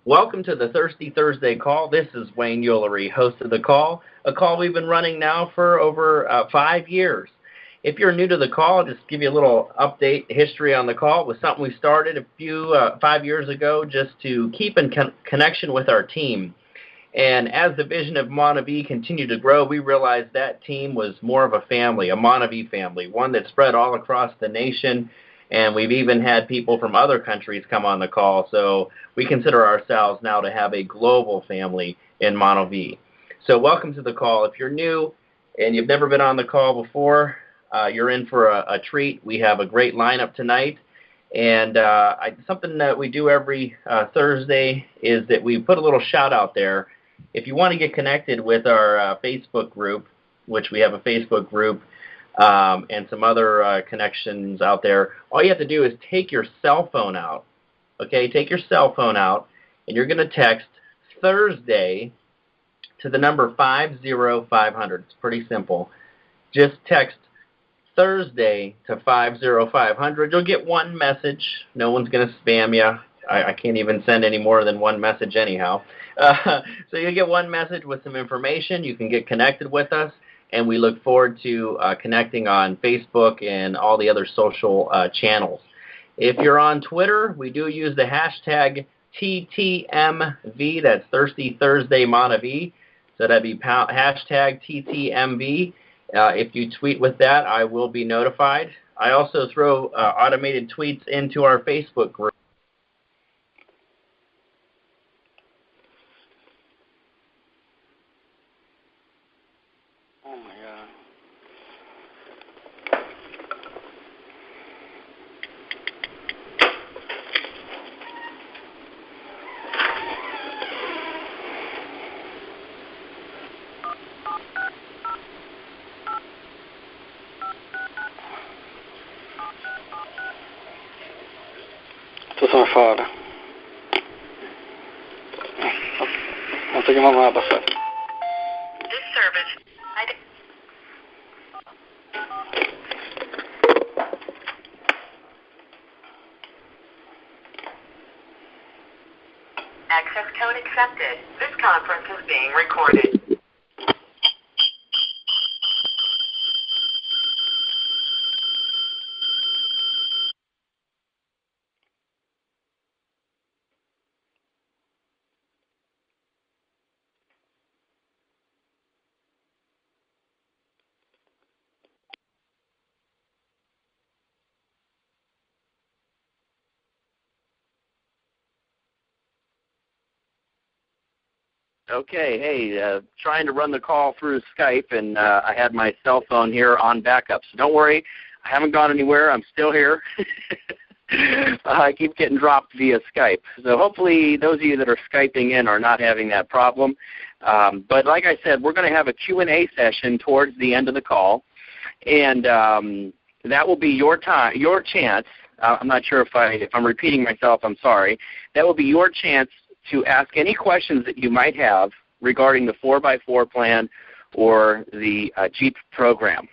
Welcome to the Thirsty Thursday call. This is Wayne Eulery, host of the call, a call we've been running now for over 5 years. If you're new to the call, I'll just give you a little update history on the call. It was something we started 5 years ago just to keep in connection with our team. And as the vision of Monavie continued to grow, we realized that team was more of a family, a Monavie family, one that spread all across the nation. And we've even had people from other countries come on the call. So we consider ourselves now to have a global family in Monavie. So welcome to the call. If you're new and you've never been on the call before, you're in for a treat. We have a great lineup tonight. And something that we do every Thursday is that we put a little shout out there. If you want to get connected with our Facebook group, which we have a Facebook group, and some other connections out there, all you have to do is take your cell phone out. Okay, take your cell phone out, and you're going to text Thursday to the number 50500. It's pretty simple. Just text Thursday to 50500. You'll get one message. No one's going to spam you. I can't even send any more than one message anyhow. So you'll get one message with some information. You can get connected with us, and we look forward to connecting on Facebook and all the other social channels. If you're on Twitter, we do use the hashtag TTMV. That's Thirsty Thursday Monavie. So that'd be hashtag TTMV. If you tweet with that, I will be notified. I also throw automated tweets into our Facebook group. Som fara. Jag tycker man har för. This service. Access code accepted. This conference is being recorded. Okay, hey, trying to run the call through Skype, and I had my cell phone here on backup. So don't worry, I haven't gone anywhere. I'm still here. I keep getting dropped via Skype. So hopefully those of you that are Skyping in are not having that problem. But like I said, we're going to have a Q&A session towards the end of the call, and that will be your time, your chance. I'm not sure if I'm repeating myself. I'm sorry. That will be your chance to ask any questions that you might have regarding the 4x4 plan or the Jeep program,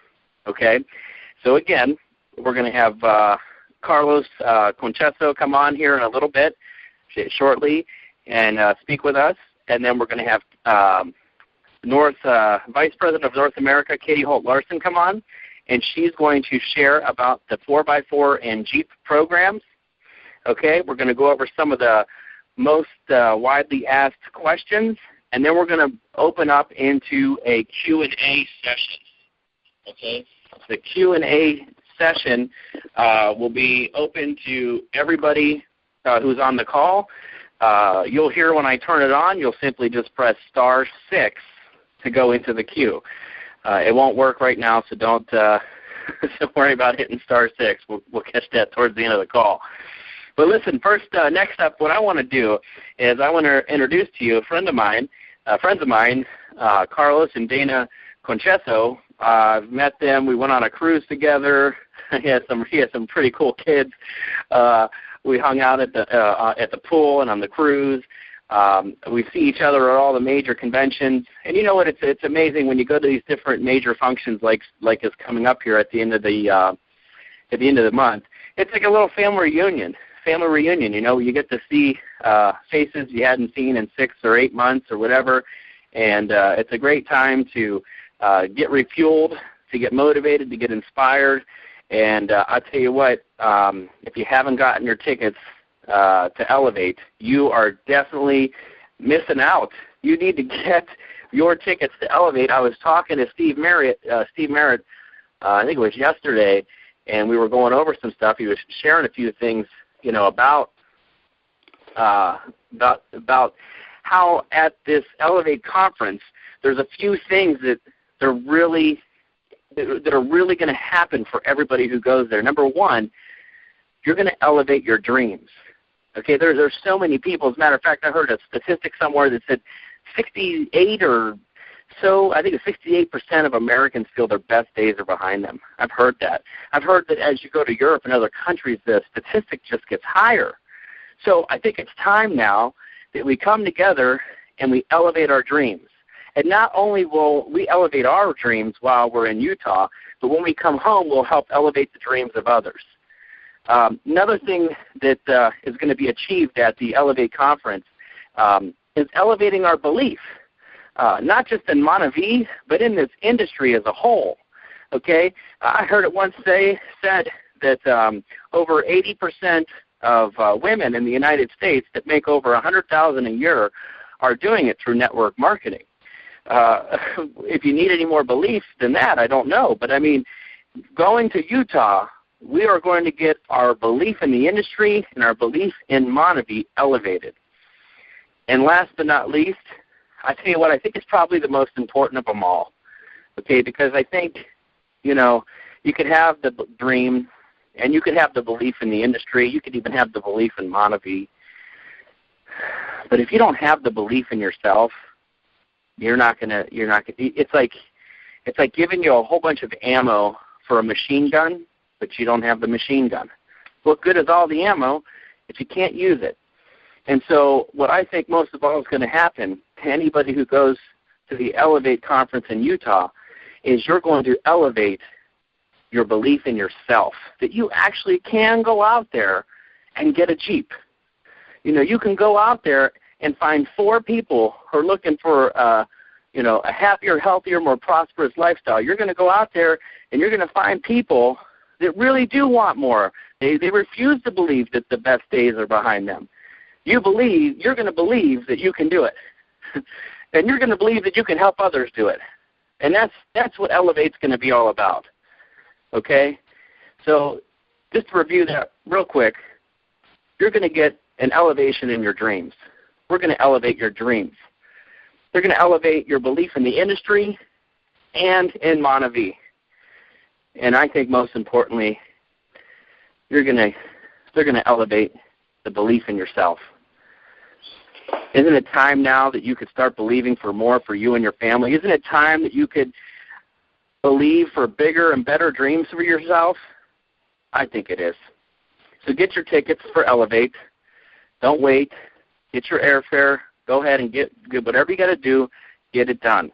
okay? So again, we're going to have Carlos Concheso come on here in a little bit, shortly, and speak with us. And then we're going to have Vice President of North America, Katy Holt-Larsen, come on, and she's going to share about the 4x4 and Jeep programs, okay? We're going to go over some of the most widely asked questions, and then we're going to open up into a Q&A session. Okay, the Q&A session will be open to everybody who's on the call. You'll hear when I turn it on, you'll simply just press *6 to go into the queue. It won't work right now, so don't worry about hitting *6. We'll catch that towards the end of the call. But listen, first, next up, what I want to do is I want to introduce to you friends of mine, Carlos and Dana Concheso. I've met them. We went on a cruise together. He has some pretty cool kids. We hung out at the pool and on the cruise. We see each other at all the major conventions. And you know what? It's amazing when you go to these different major functions like is coming up here at the end of the month. It's like a little family family reunion. You get to see faces you hadn't seen in 6 or 8 months or whatever, and it's a great time to get refueled, to get motivated, to get inspired. And I'll tell you what, if you haven't gotten your tickets to Elevate, you are definitely missing out. You need to get your tickets to Elevate. I was talking to Steve Merritt, I think it was yesterday, and we were going over some stuff. He was sharing a few things, about how at this Elevate conference, there's a few things that are really going to happen for everybody who goes there. Number one, you're going to elevate your dreams. Okay, there's so many people. As a matter of fact, I heard a statistic somewhere that said 68 or so, I think it's 68% of Americans feel their best days are behind them. I've heard that. I've heard that as you go to Europe and other countries, the statistic just gets higher. So I think it's time now that we come together and we elevate our dreams. And not only will we elevate our dreams while we're in Utah, but when we come home, we'll help elevate the dreams of others. Another thing that is going to be achieved at the Elevate Conference is elevating our belief, not just in Montevideo, but in this industry as a whole. Okay, I heard it once said that over 80% of women in the United States that make over $100,000 a year are doing it through network marketing. If you need any more belief than that, I don't know. But, I mean, going to Utah, we are going to get our belief in the industry and our belief in Montevideo elevated. And last but not least, I tell you what, I think it's probably the most important of them all, okay, because I think, you could have the dream and you could have the belief in the industry. You could even have the belief in Montevideo. But if you don't have the belief in yourself, it's like giving you a whole bunch of ammo for a machine gun, but you don't have the machine gun. What good is all the ammo if you can't use it? And so what I think most of all is going to happen to anybody who goes to the Elevate conference in Utah is you're going to elevate your belief in yourself, that you actually can go out there and get a Jeep. You can go out there and find 4 people who are looking for a happier, healthier, more prosperous lifestyle. You're going to go out there and you're going to find people that really do want more. They refuse to believe that the best days are behind them. You're going to believe that you can do it. And you're going to believe that you can help others do it. And that's what Elevate's going to be all about. Okay? So just to review that real quick, you're going to get an elevation in your dreams. We're going to elevate your dreams. They're going to elevate your belief in the industry and in Montevideo. And I think most importantly, they're going to elevate the belief in yourself. Isn't it time now that you could start believing for more for you and your family? Isn't it time that you could believe for bigger and better dreams for yourself? I think it is. So get your tickets for Elevate. Don't wait. Get your airfare. Go ahead and get whatever you got to do, get it done.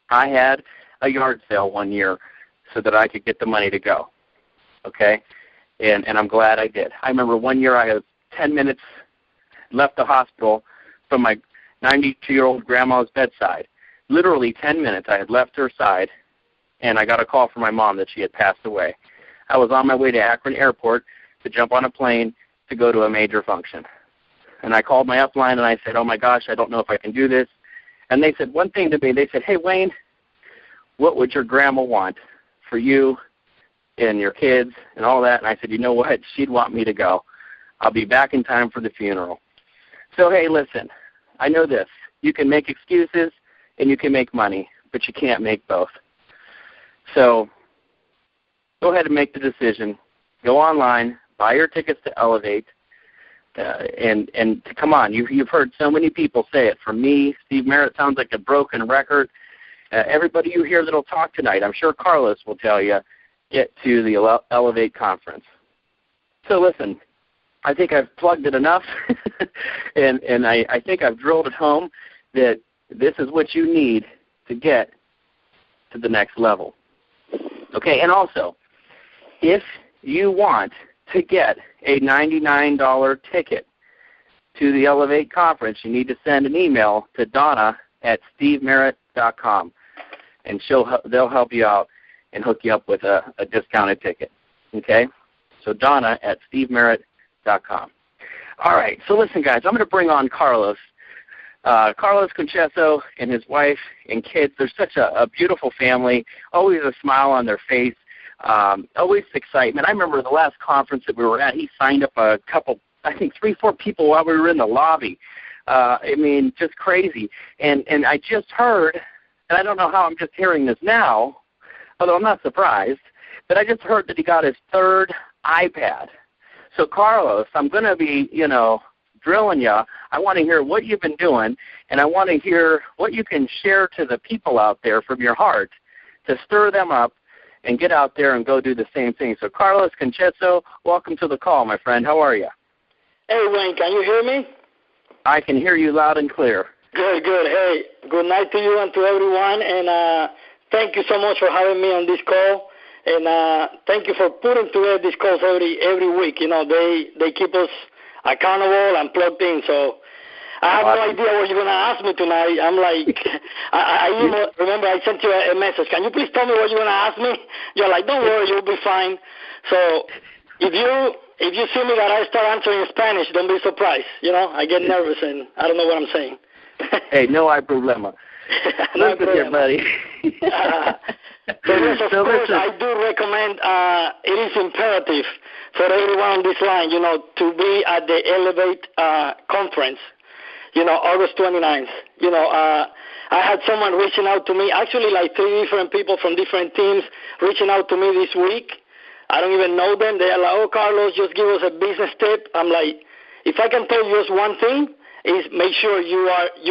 I had a yard sale one year so that I could get the money to go, okay? And I'm glad I did. I remember one year I had 10 minutes left the hospital from my 92-year-old grandma's bedside. Literally 10 minutes I had left her side, and I got a call from my mom that she had passed away. I was on my way to Akron Airport to jump on a plane to go to a major function. And I called my upline and I said, oh my gosh, I don't know if I can do this. And they said one thing to me. They said, hey, Wayne, what would your grandma want for you and your kids and all that? And I said, you know what? She'd want me to go. I'll be back in time for the funeral. So, hey, listen, I know this. You can make excuses and you can make money, but you can't make both. So go ahead and make the decision. Go online, buy your tickets to Elevate, and come on. You've heard so many people say it. From me, Steve Merritt sounds like a broken record. Everybody you hear that will talk tonight, I'm sure Carlos will tell you, get to the Elevate conference. So listen, I think I've plugged it enough, and I think I've drilled it home that this is what you need to get to the next level. Okay, and also, if you want to get a $99 ticket to the Elevate conference, you need to send an email to Donna at stevemerritt.com, and they'll help you out and hook you up with a discounted ticket. Okay? So Donna at stevemerritt.com. All right. So listen, guys, I'm going to bring on Carlos. Carlos Concheso and his wife and kids. They're such a beautiful family, always a smile on their face, always excitement. I remember the last conference that we were at, he signed up a couple, I think 3-4 people while we were in the lobby. I mean, just crazy. And I just heard, and I don't know how I'm just hearing this now, although I'm not surprised, but I just heard that he got his 3rd iPad. So, Carlos, I'm going to be, drilling you. I want to hear what you've been doing, and I want to hear what you can share to the people out there from your heart to stir them up and get out there and go do the same thing. So, Carlos Concheso, welcome to the call, my friend. How are you? Hey, Wayne, can you hear me? I can hear you loud and clear. Good. Hey, good night to you and to everyone, and thank you so much for having me on this call, and thank you for putting together these calls every week. They keep us accountable and plugged in, so I have no idea what you're going to ask me tonight. I'm like, I remember I sent you a message. Can you please tell me what you're going to ask me? You're like, don't worry, you'll be fine. So if you see me that I start answering in Spanish, don't be surprised. I get nervous and I don't know what I'm saying. Hey, no hay problema. No Look at here, buddy. Yes, of course, I do recommend, it is imperative for everyone on this line, to be at the Elevate conference, August 29th. I had someone reaching out to me, actually like 3 different people from different teams reaching out to me this week. I don't even know them. They're like, oh, Carlos, just give us a business tip. I'm like, if I can tell you just one thing, is make sure you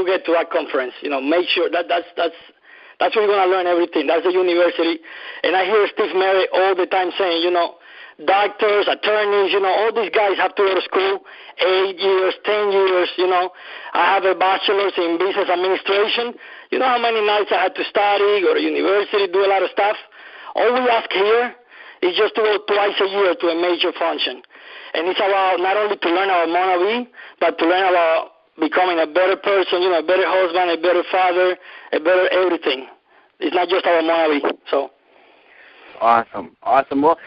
get to that conference. Make sure that's where you're going to learn everything. That's the university. And I hear Steve Merritt all the time saying, doctors, attorneys, all these guys have to go to school 8 years, 10 years, I have a bachelor's in business administration. You know how many nights I had to study, go to university, do a lot of stuff? All we ask here is just to go twice a year to a major function. And it's about not only to learn about Monavi, but to learn about becoming a better person, a better husband, a better father, a better everything. It's not just about Monavi. So. Awesome. Well,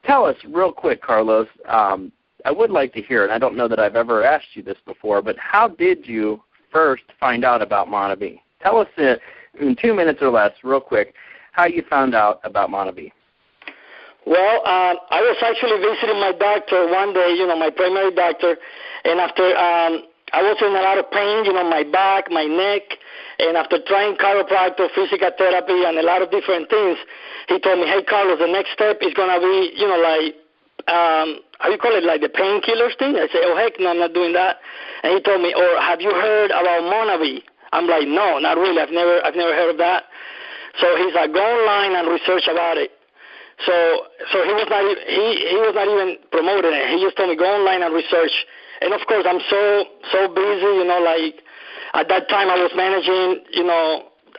tell us real quick, Carlos, I would like to hear, and I don't know that I've ever asked you this before, but how did you first find out about Monavi? Tell us in 2 minutes or less, real quick, how you found out about Monavi. Well, I was actually visiting my doctor one day, my primary doctor, and after I was in a lot of pain, my back, my neck, and after trying chiropractor, physical therapy, and a lot of different things, he told me, hey, Carlos, the next step is going to be, how you call it, like the painkillers thing? I said, oh, heck no, I'm not doing that. And he told me, or have you heard about Monavi? I'm like, no, not really. I've never heard of that. So he's like, go online and research about it. So he was not even promoting it. He just told me, go online and research. And, of course, I'm so busy, at that time I was managing,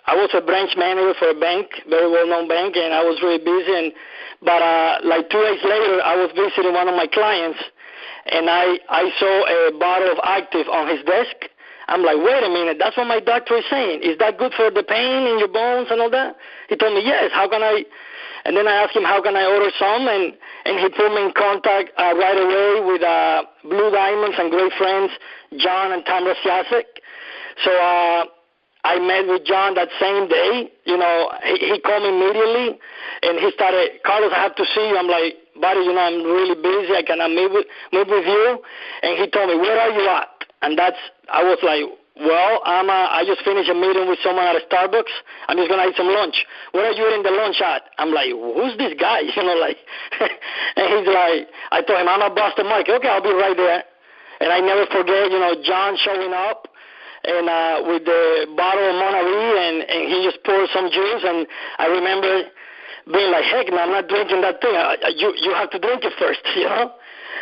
I was a branch manager for a bank, very well-known bank, and I was really busy. But 2 days later, I was visiting one of my clients, and I saw a bottle of Active on his desk. I'm like, wait a minute, that's what my doctor is saying. Is that good for the pain in your bones and all that? He told me, yes. How can I? And then I asked him, how can I order some? And he put me in contact right away with Blue Diamonds and great friends, John and Tamara Siasek. So I met with John that same day. He called me immediately, and he started, Carlos, I have to see you. I'm like, buddy, I'm really busy. I cannot meet with you. And he told me, where are you at? And I was like, well, I just finished a meeting with someone at a Starbucks. I'm just going to eat some lunch. Where are you eating the lunch at? I'm like, who's this guy? And he's like, I told him, I'm at Boston Market. Okay, I'll be right there. And I never forget, John showing up and with the bottle of Monavi, and he just poured some juice. And I remember being like, heck, no, I'm not drinking that thing. You have to drink it first,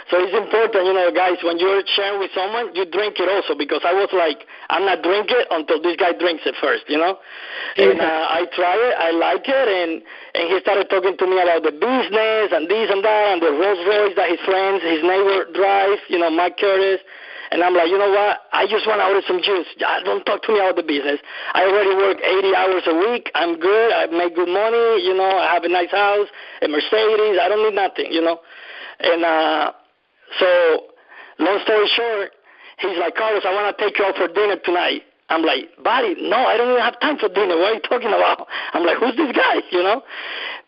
So it's important, guys, when you're sharing with someone, you drink it also, because I was like, I'm not drinking it until this guy drinks it first, And I try it, I like it, and he started talking to me about the business and this and that, and the Rolls Royce that his friends, his neighbor drives, Mike Curtis. And I'm like, you know what? I just want to order some juice. Don't talk to me about the business. I already work 80 hours a week. I'm good. I make good money. I have a nice house, a Mercedes. I don't need nothing, And so, long story short, he's like, Carlos, I want to take you out for dinner tonight. I'm like, buddy, no, I don't even have time for dinner. What are you talking about? I'm like, who's this guy,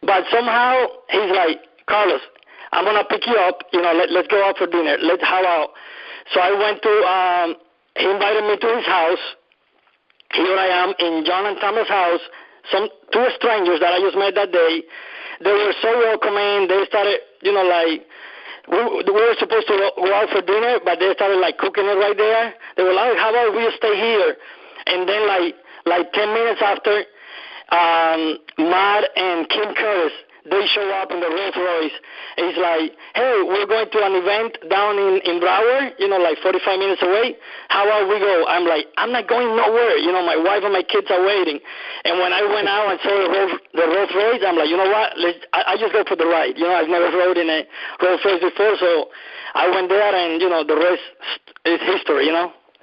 But somehow he's like, Carlos, I'm going to pick you up. Let's go out for dinner. How about? So I went to, he invited me to his house. Here I am in John and Thomas' house, two strangers that I just met that day. They were so welcoming. They started, we were supposed to go out for dinner, but they started, cooking it right there. They were like, how about we stay here? And then, 10 minutes after, Matt and Kim Curtis, they show up in the Rolls Royce. It's like, hey, we're going to an event down in Broward, 45 minutes away. How about we go? I'm like, I'm not going nowhere. My wife and my kids are waiting. And when I went out and saw the Rolls Royce, I'm like, you know what? I just go for the ride. I've never rode in a Rolls Royce before, so I went there, and, the rest is history,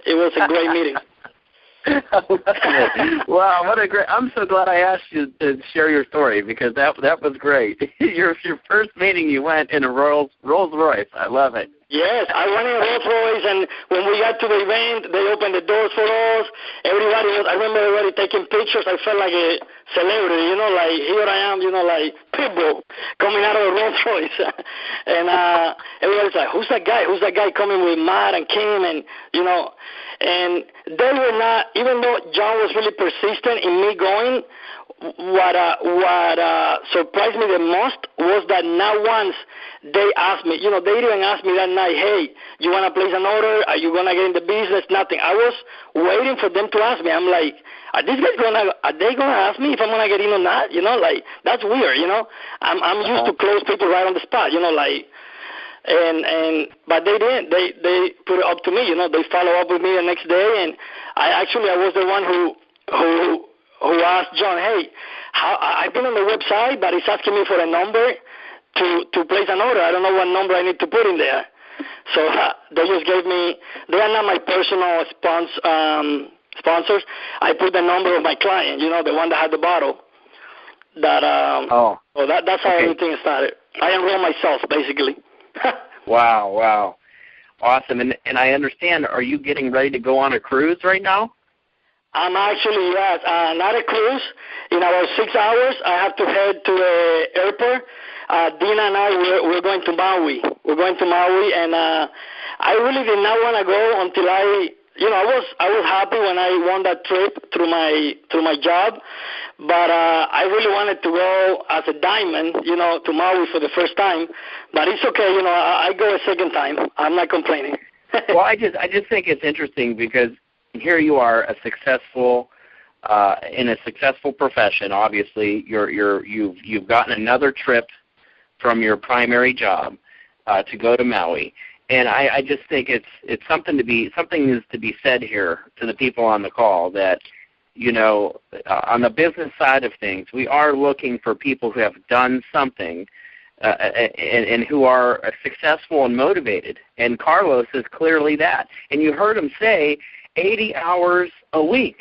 It was a great meeting. Wow, what a great! I'm so glad I asked you to share your story, because that was great. your first meeting, you went in a Rolls Royce. I love it. Yes, I went in a Rolls Royce, and when we got to the event, they opened the doors for us. I remember everybody taking pictures. I felt like a celebrity, here I am, Pitbull coming out of a Rolls Royce. And everybody's like, who's that guy? Who's that guy coming with Matt and Kim? And, and they were not, even though John was really persistent in me going, what surprised me the most was that not once they asked me, they didn't ask me that night, hey, you want to place an order? Are you going to get in the business? Nothing. I was waiting for them to ask me. I'm like, are they going to ask me if I'm going to get in or not? That's weird, I'm used to close people right on the spot, but they didn't. They put it up to me, they follow up with me the next day, and I was the one who asked John, hey, I've been on the website, but it's asking me for a number to place an order. I don't know what number I need to put in there. So they just gave me, they are not my personal sponsors. I put the number of my client, the one that had the bottle. So that's how everything started. I enrolled myself, basically. Wow. Awesome. And I understand, are you getting ready to go on a cruise right now? I'm actually, yes, not a cruise. In about 6 hours, I have to head to the airport. Dina and I, we're going to Maui. We're going to Maui, and I really did not want to go until I was happy when I won that trip through my job, but I really wanted to go as a diamond, to Maui for the first time. But it's okay, I go a second time. I'm not complaining. Well, I just think it's interesting, because here you are, a successful in a successful profession. Obviously, you've gotten another trip from your primary job to go to Maui, and I just think it's something is to be said here to the people on the call, that on the business side of things, we are looking for people who have done something and who are successful and motivated. And Carlos is clearly that. And you heard him say 80 hours a week.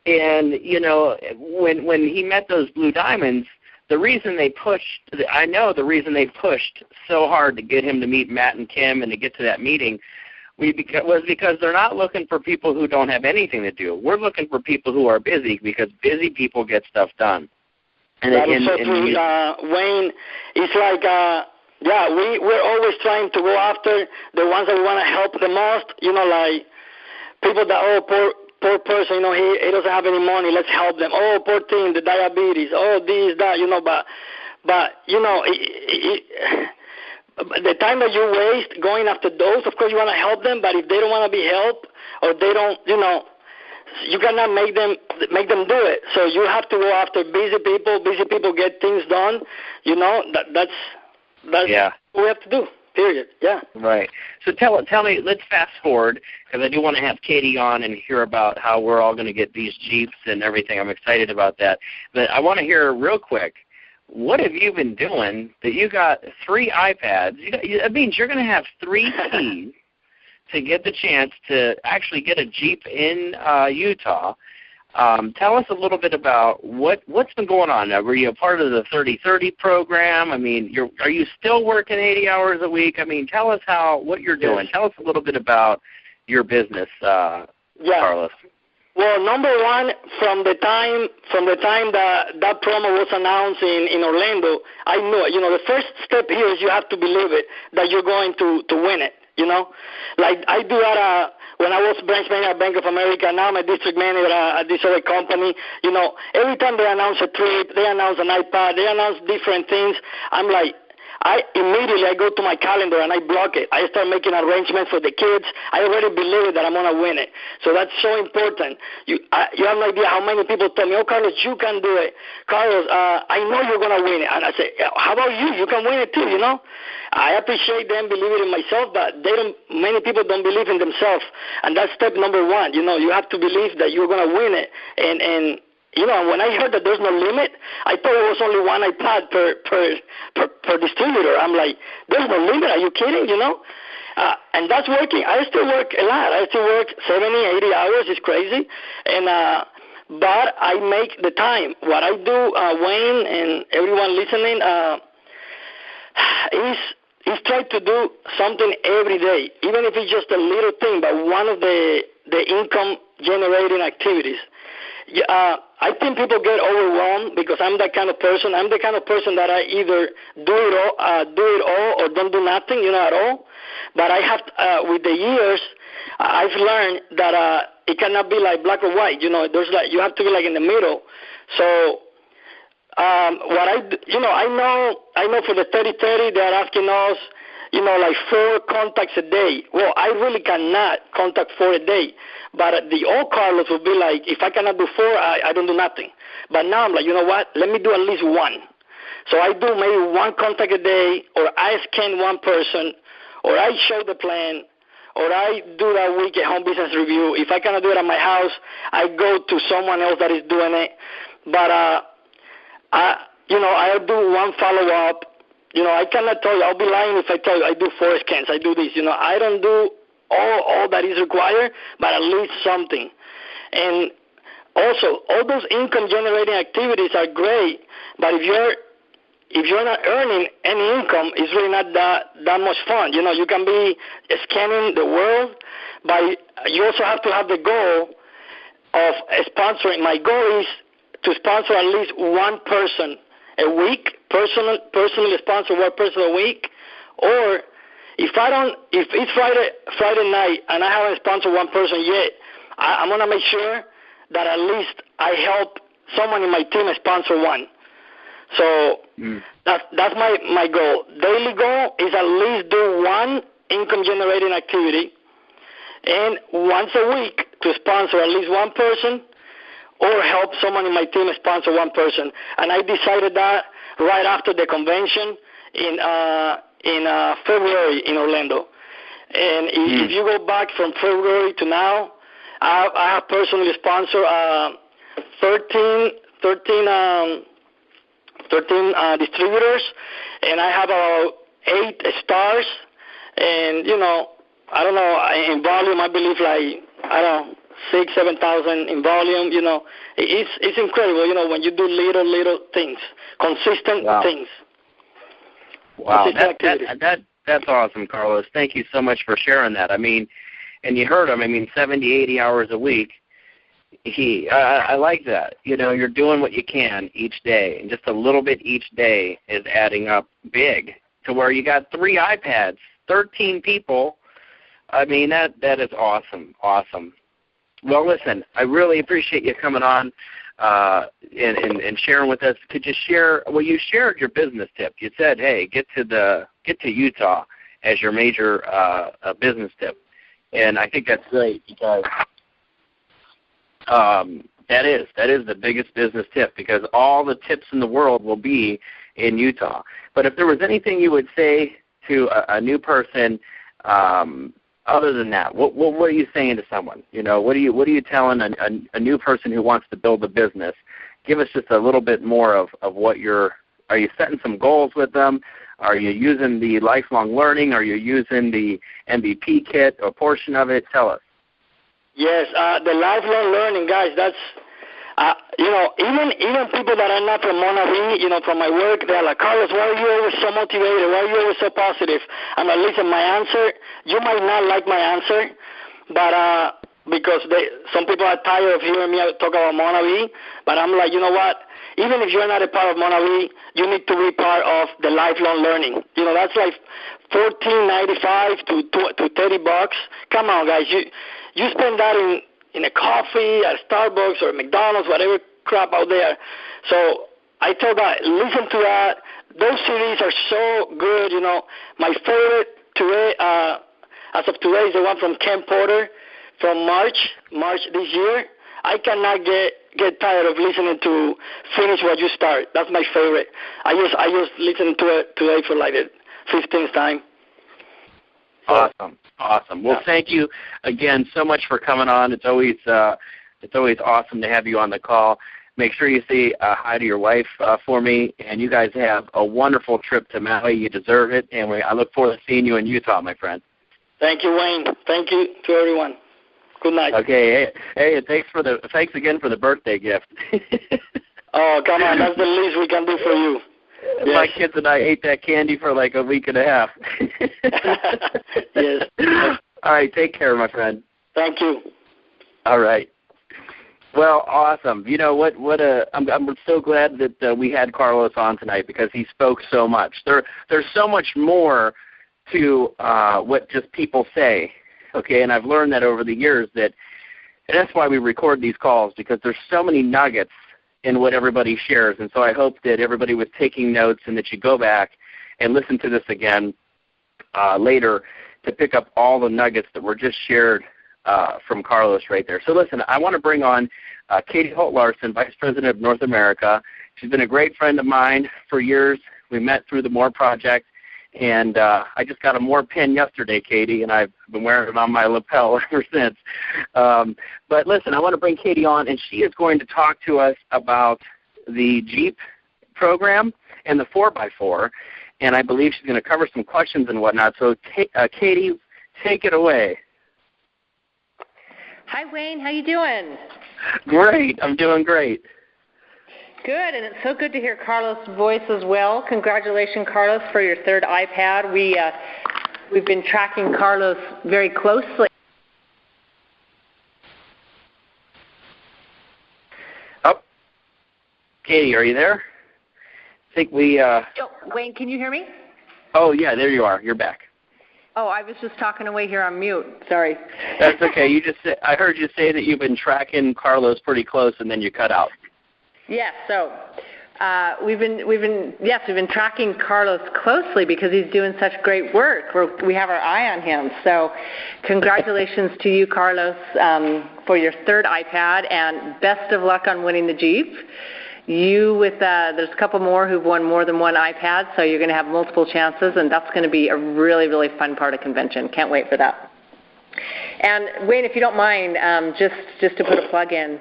And, when he met those Blue Diamonds, the reason they pushed so hard to get him to meet Matt and Kim and to get to that meeting was because they're not looking for people who don't have anything to do. We're looking for people who are busy, because busy people get stuff done. And that is so true. Wayne, it's like, we're always trying to go after the ones that we want to help the most, like people that, poor person, he doesn't have any money, let's help them. Oh, poor thing, the diabetes, this, that, but the time that you waste going after those, of course you want to help them, but if they don't want to be helped, or they don't, you cannot make them do it. So you have to go after busy people. Busy people get things done. That's what we have to do. period. Yeah. Right. So tell me, let's fast forward, because I do want to have Katy on and hear about how we're all going to get these Jeeps and everything. I'm excited about that. But I want to hear real quick, what have you been doing that you got 3 iPads? That means you're going to have 3 keys to get the chance to actually get a Jeep in Utah. Tell us a little bit about what's been going on. Were you a part of the 30-30 program? I mean, are you still working 80 hours a week? I mean, tell us what you're doing. Tell us a little bit about your business, Carlos. Well, number one, from the time that promo was announced in Orlando, I knew it. The first step here is you have to believe it, that you're going to win it. Like I do that when I was branch manager at Bank of America. Now I'm a district manager at this other company. Every time they announce a trip, they announce an iPad, they announce different things, I'm like, I go to my calendar and I block it. I start making arrangements for the kids. I already believe that I'm going to win it. So that's so important. You have no idea how many people tell me, oh, Carlos, you can do it. Carlos, I know you're going to win it. And I say, how about you? You can win it too, I appreciate them believing in myself, but many people don't believe in themselves. And that's step number one. You have to believe that you're going to win it. And when I heard that there's no limit, I thought it was only 1 iPad per distributor. I'm like, there's no limit. Are you kidding? And that's working. I still work a lot. I still work 70, 80 hours. It's crazy. And but I make the time. What I do, Wayne and everyone listening, is try to do something every day, even if it's just a little thing, but one of the income generating activities. I think people get overwhelmed because I'm that kind of person. I'm the kind of person that I either do it all or don't do nothing, at all. But I have, with the years, I've learned that it cannot be like black or white. There's you have to be like in the middle. So what I know for the 30-30, they're asking us, like 4 contacts a day. Well, I really cannot contact 4 a day. But the old Carlos would be like, if I cannot do 4, I don't do nothing. But now I'm like, you know what? Let me do at least 1. So I do maybe 1 contact a day, or I scan 1 person, or I show the plan, or I do that week a home business review. If I cannot do it at my house, I go to someone else that is doing it. But I'll do 1 follow-up. I cannot tell you. I'll be lying if I tell you I do 4 scans. I do this. I don't do all that is required, but at least something. And also, all those income-generating activities are great, but if you're not earning any income, it's really not that much fun. You can be scanning the world, but you also have to have the goal of sponsoring. My goal is to sponsor at least 1 person a week, personally sponsor 1 person a week, or if it's Friday night and I haven't sponsored 1 person yet, I'm gonna make sure that at least I help someone in my team sponsor 1. So that's my goal. Daily goal is at least do 1 income generating activity, and once a week to sponsor at least 1 person, or help someone in my team sponsor 1 person. And I decided that right after the convention in February in Orlando. And if you go back from February to now, I have personally sponsored 13 distributors, and I have about 8 stars. And I don't know, in volume, I believe 6,000-7,000 in volume. It's incredible. When you do little things, consistent things. Wow, that's awesome, Carlos. Thank you so much for sharing that. I mean, and you heard him. 70, 80 hours a week. I like that. You're doing what you can each day, and just a little bit each day is adding up big to where you got 3 iPads, 13 people. That is awesome. Well, listen, I really appreciate you coming on and sharing with us. Could you share? Well, you shared your business tip. You said, "Hey, get to Utah as your major business tip," and I think that's great because that is the biggest business tip, because all the tips in the world will be in Utah. But if there was anything you would say to a new person, other than that? What are you saying to someone? What are you telling a new person who wants to build a business? Give us just a little bit more of what are you setting some goals with them? Are you using the lifelong learning? Are you using the MVP kit or portion of it? Tell us. Yes, the lifelong learning, guys, that's, even people that are not from Monavie, from my work, they're like, Carlos, why are you always so motivated? Why are you always so positive? I'm like, listen, my answer, you might not like my answer, but because some people are tired of hearing me talk about Monavie, but I'm like, you know what? Even if you're not a part of Monavie, you need to be part of the lifelong learning. That's like $14.95 to $30. Come on, guys, you spend that in a coffee at Starbucks or McDonald's, whatever crap out there. So I tell guys, listen to that. Those CDs are so good. My favorite today, as of today, is the one from Ken Porter from March this year. I cannot get tired of listening to Finish What You Start. That's my favorite. I just listened to it today for like the 15th time. Awesome. Well, thank you again so much for coming on. It's always awesome to have you on the call. Make sure you say hi to your wife for me, and you guys have a wonderful trip to Maui. You deserve it, and I look forward to seeing you in Utah, my friend. Thank you, Wayne. Thank you to everyone. Good night. Okay. Hey, thanks again for the birthday gift. Oh, come on, that's the least we can do for you. Yes. My kids and I ate that candy for like a week and a half. Yes. All right, take care, my friend. Thank you. All right. Well, awesome. You know what? I'm so glad that we had Carlos on tonight because he spoke so much. There's so much more to what just people say. Okay, and I've learned that over the years and that's why we record these calls, because there's so many nuggets in what everybody shares. And so I hope that everybody was taking notes and that you go back and listen to this again later to pick up all the nuggets that were just shared from Carlos right there. So listen, I want to bring on Katy Holt-Larsen, Vice President of North America. She's been a great friend of mine for years. We met through the MORE Project. And I just got a MORE pin yesterday, Katy, and I've been wearing it on my lapel ever since. But listen, I want to bring Katy on, and she is going to talk to us about the Jeep program and the 4x4, and I believe she's going to cover some questions and whatnot. So, Katy, take it away. Hi, Wayne. How you doing? Great. I'm doing great. Good, and it's so good to hear Carlos' voice as well. Congratulations, Carlos, for your third iPad. We've been tracking Carlos very closely. Oh, Katy, are you there? I think we. Wayne, can you hear me? Oh yeah, there you are. You're back. Oh, I was just talking away here on mute. Sorry. That's okay. I heard you say that you've been tracking Carlos pretty close, and then you cut out. Yes, so we've been tracking Carlos closely because he's doing such great work. We have our eye on him. So congratulations to you, Carlos, for your third iPad, and best of luck on winning the Jeep. There's a couple more who've won more than one iPad, so you're going to have multiple chances, and that's going to be a really, really fun part of convention. Can't wait for that. And Wayne, if you don't mind, just to put a plug in,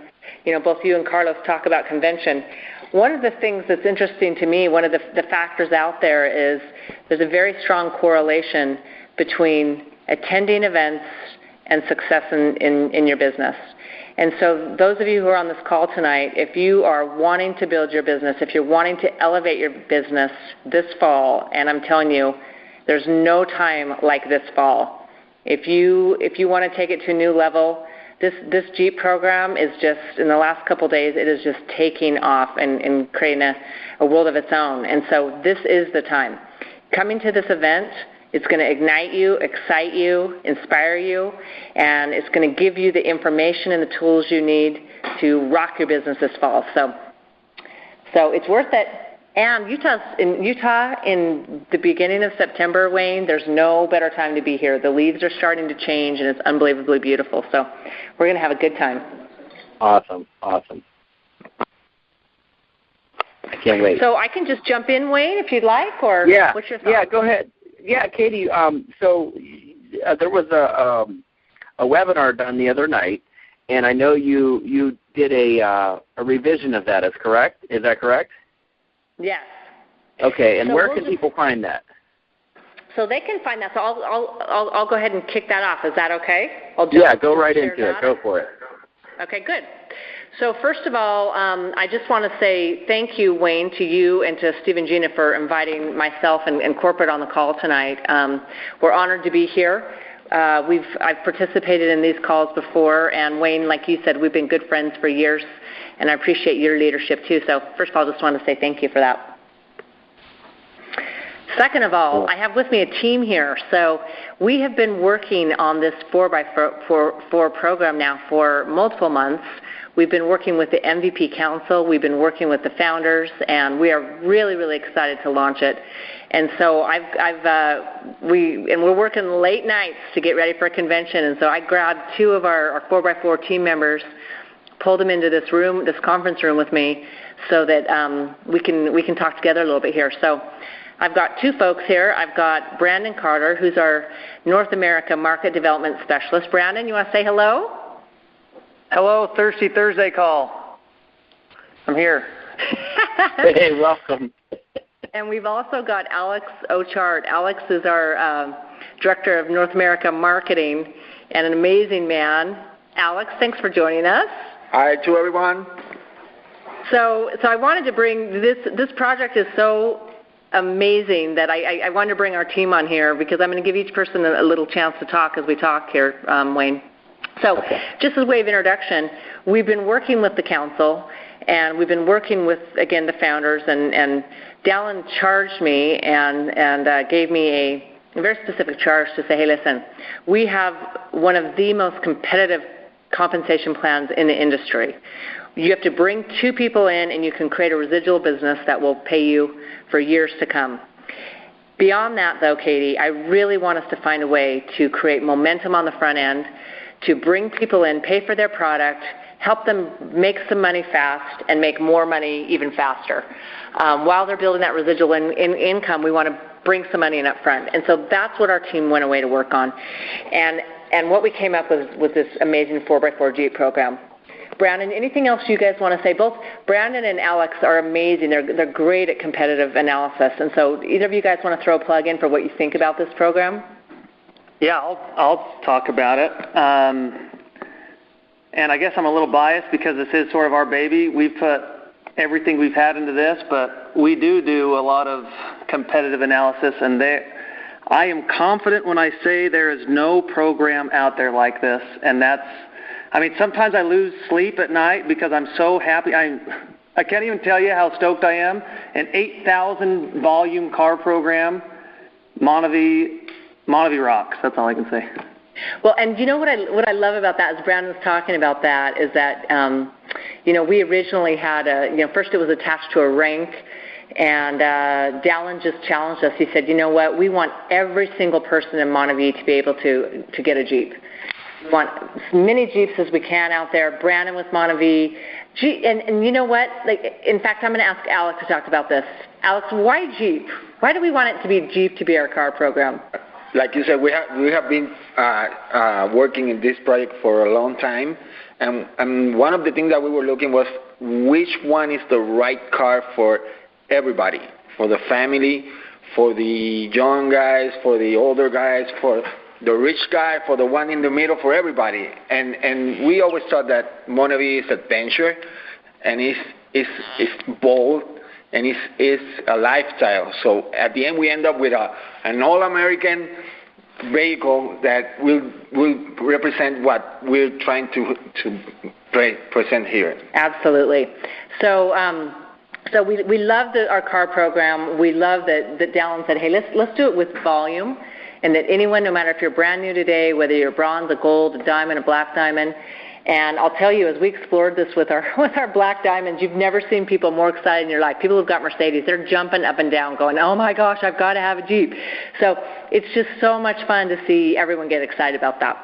both you and Carlos talk about convention. One of the things that's interesting to me, one of the factors out there is there's a very strong correlation between attending events and success in your business. And so those of you who are on this call tonight, if you are wanting to build your business, if you're wanting to elevate your business this fall, and I'm telling you, there's no time like this fall. If you want to take it to a new level, this Jeep program is just, in the last couple of days, it is just taking off and creating a world of its own. And so this is the time. Coming to this event, it's going to ignite you, excite you, inspire you, and it's going to give you the information and the tools you need to rock your business this fall. So it's worth it. And Utah in the beginning of September, Wayne, there's no better time to be here. The leaves are starting to change, and it's unbelievably beautiful. So we're going to have a good time. Awesome. I can't wait. So I can just jump in, Wayne, if you'd like, or yeah, what's your thought? Yeah, go ahead. Yeah, Katy. So there was a webinar done the other night, and I know you did a revision of that. Is that correct? Yes. Okay, and so where can people find that? So they can find that. So I'll go ahead and kick that off. Is that okay? Go right into it. Go for it. Okay, good. So first of all, I just want to say thank you, Wayne, to you and to Steve and Gina for inviting myself and corporate on the call tonight. We're honored to be here. I've participated in these calls before, and Wayne, like you said, we've been good friends for years, and I appreciate your leadership too. So first of all, I just want to say thank you for that. Second of all, I have with me a team here. So we have been working on this 4x4 program now for multiple months. We've been working with the MVP Council. We've been working with the founders, and we are really, really excited to launch it. And so we're working late nights to get ready for a convention. And so I grabbed two of our 4x4 team members, pulled them into this room, this conference room with me, so that we can talk together a little bit here. So I've got two folks here. I've got Brandon Carter, who's our North America Market Development Specialist. Brandon, you want to say hello? Hello, Thirsty Thursday call. I'm here. Hey, welcome. And we've also got Alex Ochart. Alex is our Director of North America Marketing and an amazing man. Alex, thanks for joining us. Hi to everyone. So I wanted to bring this project is so amazing that I wanted to bring our team on here because I'm going to give each person a little chance to talk as we talk here, Wayne. So just as a way of introduction, we've been working with the council, and we've been working with, again, the founders, and Dallin charged me and gave me a very specific charge to say, hey, listen, we have one of the most competitive compensation plans in the industry. You have to bring two people in, and you can create a residual business that will pay you for years to come. Beyond that, though, Katy, I really want us to find a way to create momentum on the front end, to bring people in, pay for their product, help them make some money fast, and make more money even faster. While they're building that residual income, we want to bring some money in up front. And so that's what our team went away to work on. And what we came up with was this amazing 4x4 Jeep program. Brandon, anything else you guys want to say? Both Brandon and Alex are amazing. They're great at competitive analysis. And so either of you guys want to throw a plug in for what you think about this program? Yeah, I'll talk about it. And I guess I'm a little biased because this is sort of our baby. We've put everything we've had into this, but we do a lot of competitive analysis, and I am confident when I say there is no program out there like this, and sometimes I lose sleep at night because I'm so happy. I can't even tell you how stoked I am. An 8,000 volume car program, Monavie rocks. That's all I can say. Well, and you know what I love about that, as Brandon's talking about that, is that we originally had first it was attached to a rank, and Dallin just challenged us. He said, you know what, we want every single person in Monavie to be able to get a Jeep. We want as many Jeeps as we can out there. Brandon with Monavie. And you know what? In fact, I'm going to ask Alex to talk about this. Alex, why Jeep? Why do we want it to be Jeep to be our car program? Like you said, we have been working in this project for a long time, and one of the things that we were looking was which one is the right car for everybody, for the family, for the young guys, for the older guys, for the rich guy, for the one in the middle, for everybody. And we always thought that Monavie is adventure, and it's bold, and it's a lifestyle. So at the end, we end up with an all-American vehicle that will represent what we're trying to present here. Absolutely. So we love our car program. We love that Dallin said, hey, let's do it with volume, and that anyone, no matter if you're brand new today, whether you're bronze, a gold, a diamond, a black diamond. And I'll tell you, as we explored this with our black diamonds, you've never seen people more excited in your life. People who've got Mercedes, they're jumping up and down going, oh my gosh, I've got to have a Jeep. So it's just so much fun to see everyone get excited about that.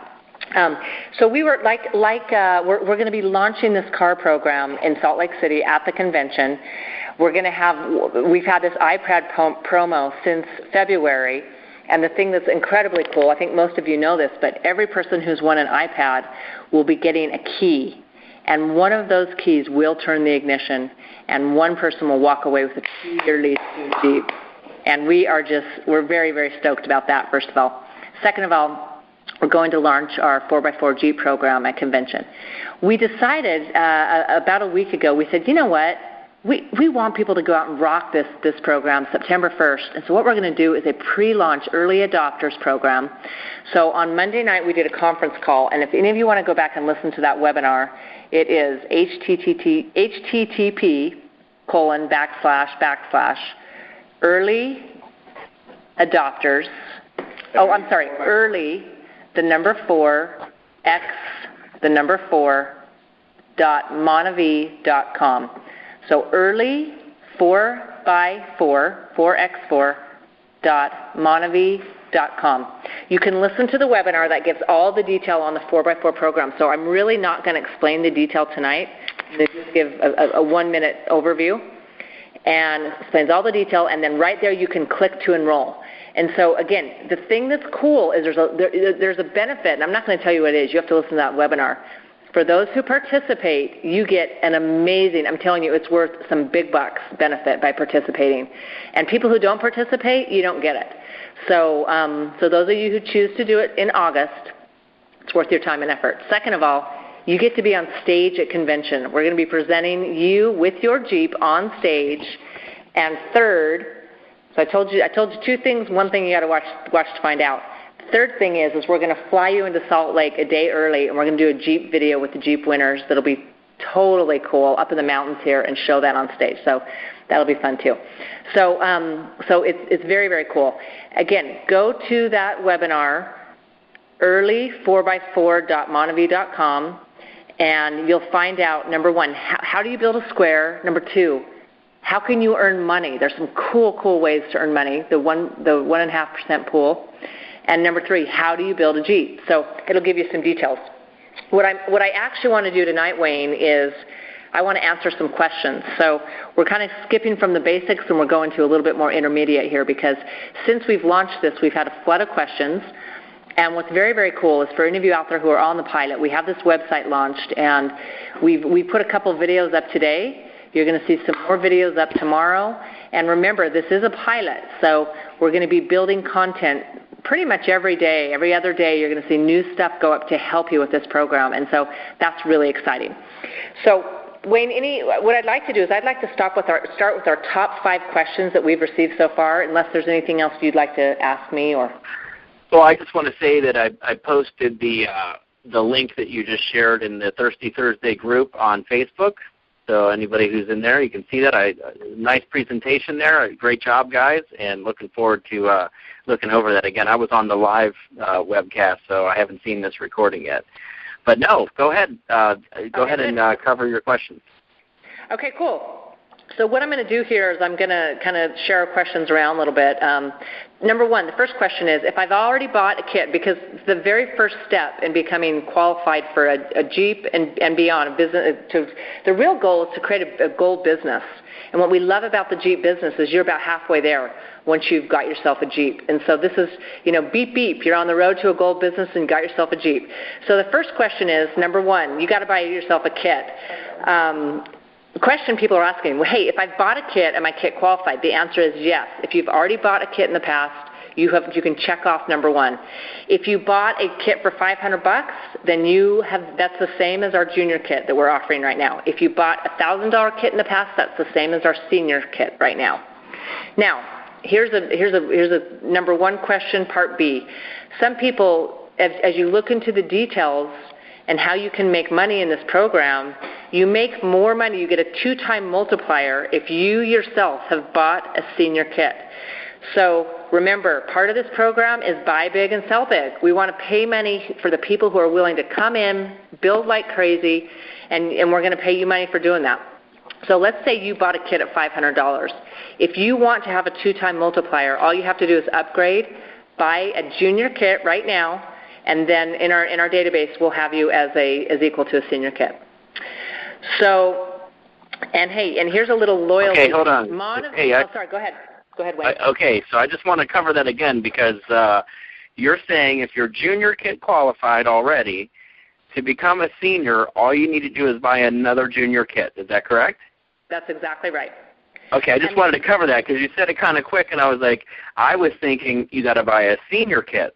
So we were we're going to be launching this car program in Salt Lake City at the convention. We've had this iPad promo since February, And the thing that's incredibly cool, I think most of you know this, but every person who's won an iPad will be getting a key. And one of those keys will turn the ignition, and one person will walk away with a 2-year lease to a Jeep. And we're very, very stoked about that, first of all. Second of all, we're going to launch our 4x4 Jeep program at convention. We decided about a week ago, we said, you know what? We want people to go out and rock this program September 1st. And so what we're going to do is a pre-launch early adopters program. So on Monday night we did a conference call. And if any of you want to go back and listen to that webinar, it is http://early adopters. Oh, I'm sorry, early, the number 4, X, the number 4.monavi.com. So early 4x4, 4x4.monavi.com. You can listen to the webinar that gives all the detail on the 4x4 program. So I'm really not going to explain the detail tonight. I'm going to just give a 1-minute overview and explains all the detail, and then right there you can click to enroll. And so, again, the thing that's cool is there's a benefit, and I'm not going to tell you what it is. You have to listen to that webinar. For those who participate, you get an amazing, I'm telling you, it's worth some big bucks benefit by participating. And people who don't participate, you don't get it. So those of you who choose to do it in August, it's worth your time and effort. Second of all, you get to be on stage at convention. We're going to be presenting you with your Jeep on stage. And third, so I told you 2 things. One thing you got to watch to find out. Third thing is we're going to fly you into Salt Lake a day early, and we're going to do a Jeep video with the Jeep winners that'll be totally cool up in the mountains here and show that on stage. So that'll be fun too. So it's very, very cool. Again, go to that webinar, early4x4.monavi.com, and you'll find out, number 1, how do you build a square? Number 2, how can you earn money? There's some cool ways to earn money, the 1.5% pool. And number 3, how do you build a Jeep? So it'll give you some details. What I actually want to do tonight, Wayne, is I want to answer some questions. So we're kind of skipping from the basics and we're going to a little bit more intermediate here, because since we've launched this, we've had a flood of questions. And what's very, very cool is for any of you out there who are on the pilot, we have this website launched, and we put a couple videos up today. You're going to see some more videos up tomorrow. And remember, this is a pilot, so we're going to be building content pretty much every day. Every other day you're going to see new stuff go up to help you with this program, and so that's really exciting. So Wayne, what I'd like to do is I'd like to start with our top 5 questions that we've received so far, unless there's anything else you'd like to ask me. Or Well, I just want to say that I posted the link that you just shared in the Thirsty Thursday group on Facebook. So anybody who's in there, you can see that. Nice presentation there. Great job, guys, and looking forward to looking over that again. I was on the live webcast, so I haven't seen this recording yet. But no, go ahead. Go ahead and cover your questions. Okay, cool. So what I'm going to do here is I'm going to kind of share our questions around a little bit. Number 1, the first question is, if I've already bought a kit, because the very first step in becoming qualified for a Jeep and beyond, the real goal is to create a gold business. And what we love about the Jeep business is you're about halfway there once you've got yourself a Jeep. And so this is, beep, beep, you're on the road to a gold business and you got yourself a Jeep. So the first question is, number 1, you got to buy yourself a kit. The question people are asking, well, hey, if I've bought a kit, am I kit qualified? The answer is yes. If you've already bought a kit in the past, you can check off number 1. If you bought a kit for $500, then that's the same as our junior kit that we're offering right now. If you bought a $1,000 kit in the past, that's the same as our senior kit right now. Now, here's a number 1 question, part B. Some people, as you look into the details and how you can make money in this program, you make more money. You get a 2-time multiplier if you yourself have bought a senior kit. So remember, part of this program is buy big and sell big. We want to pay money for the people who are willing to come in, build like crazy, and we're going to pay you money for doing that. So let's say you bought a kit at $500. If you want to have a 2-time multiplier, all you have to do is upgrade, buy a junior kit right now, and then in our database we'll have you as equal to a senior kit. So, and here's a little loyalty. Okay, hold on. Sorry, go ahead. Go ahead, Wayne. Okay, so I just want to cover that again because you're saying if you're junior kit qualified already, to become a senior, all you need to do is buy another junior kit. Is that correct? That's exactly right. Okay, I just wanted to cover that because you said it kind of quick, and I was thinking you got to buy a senior kit.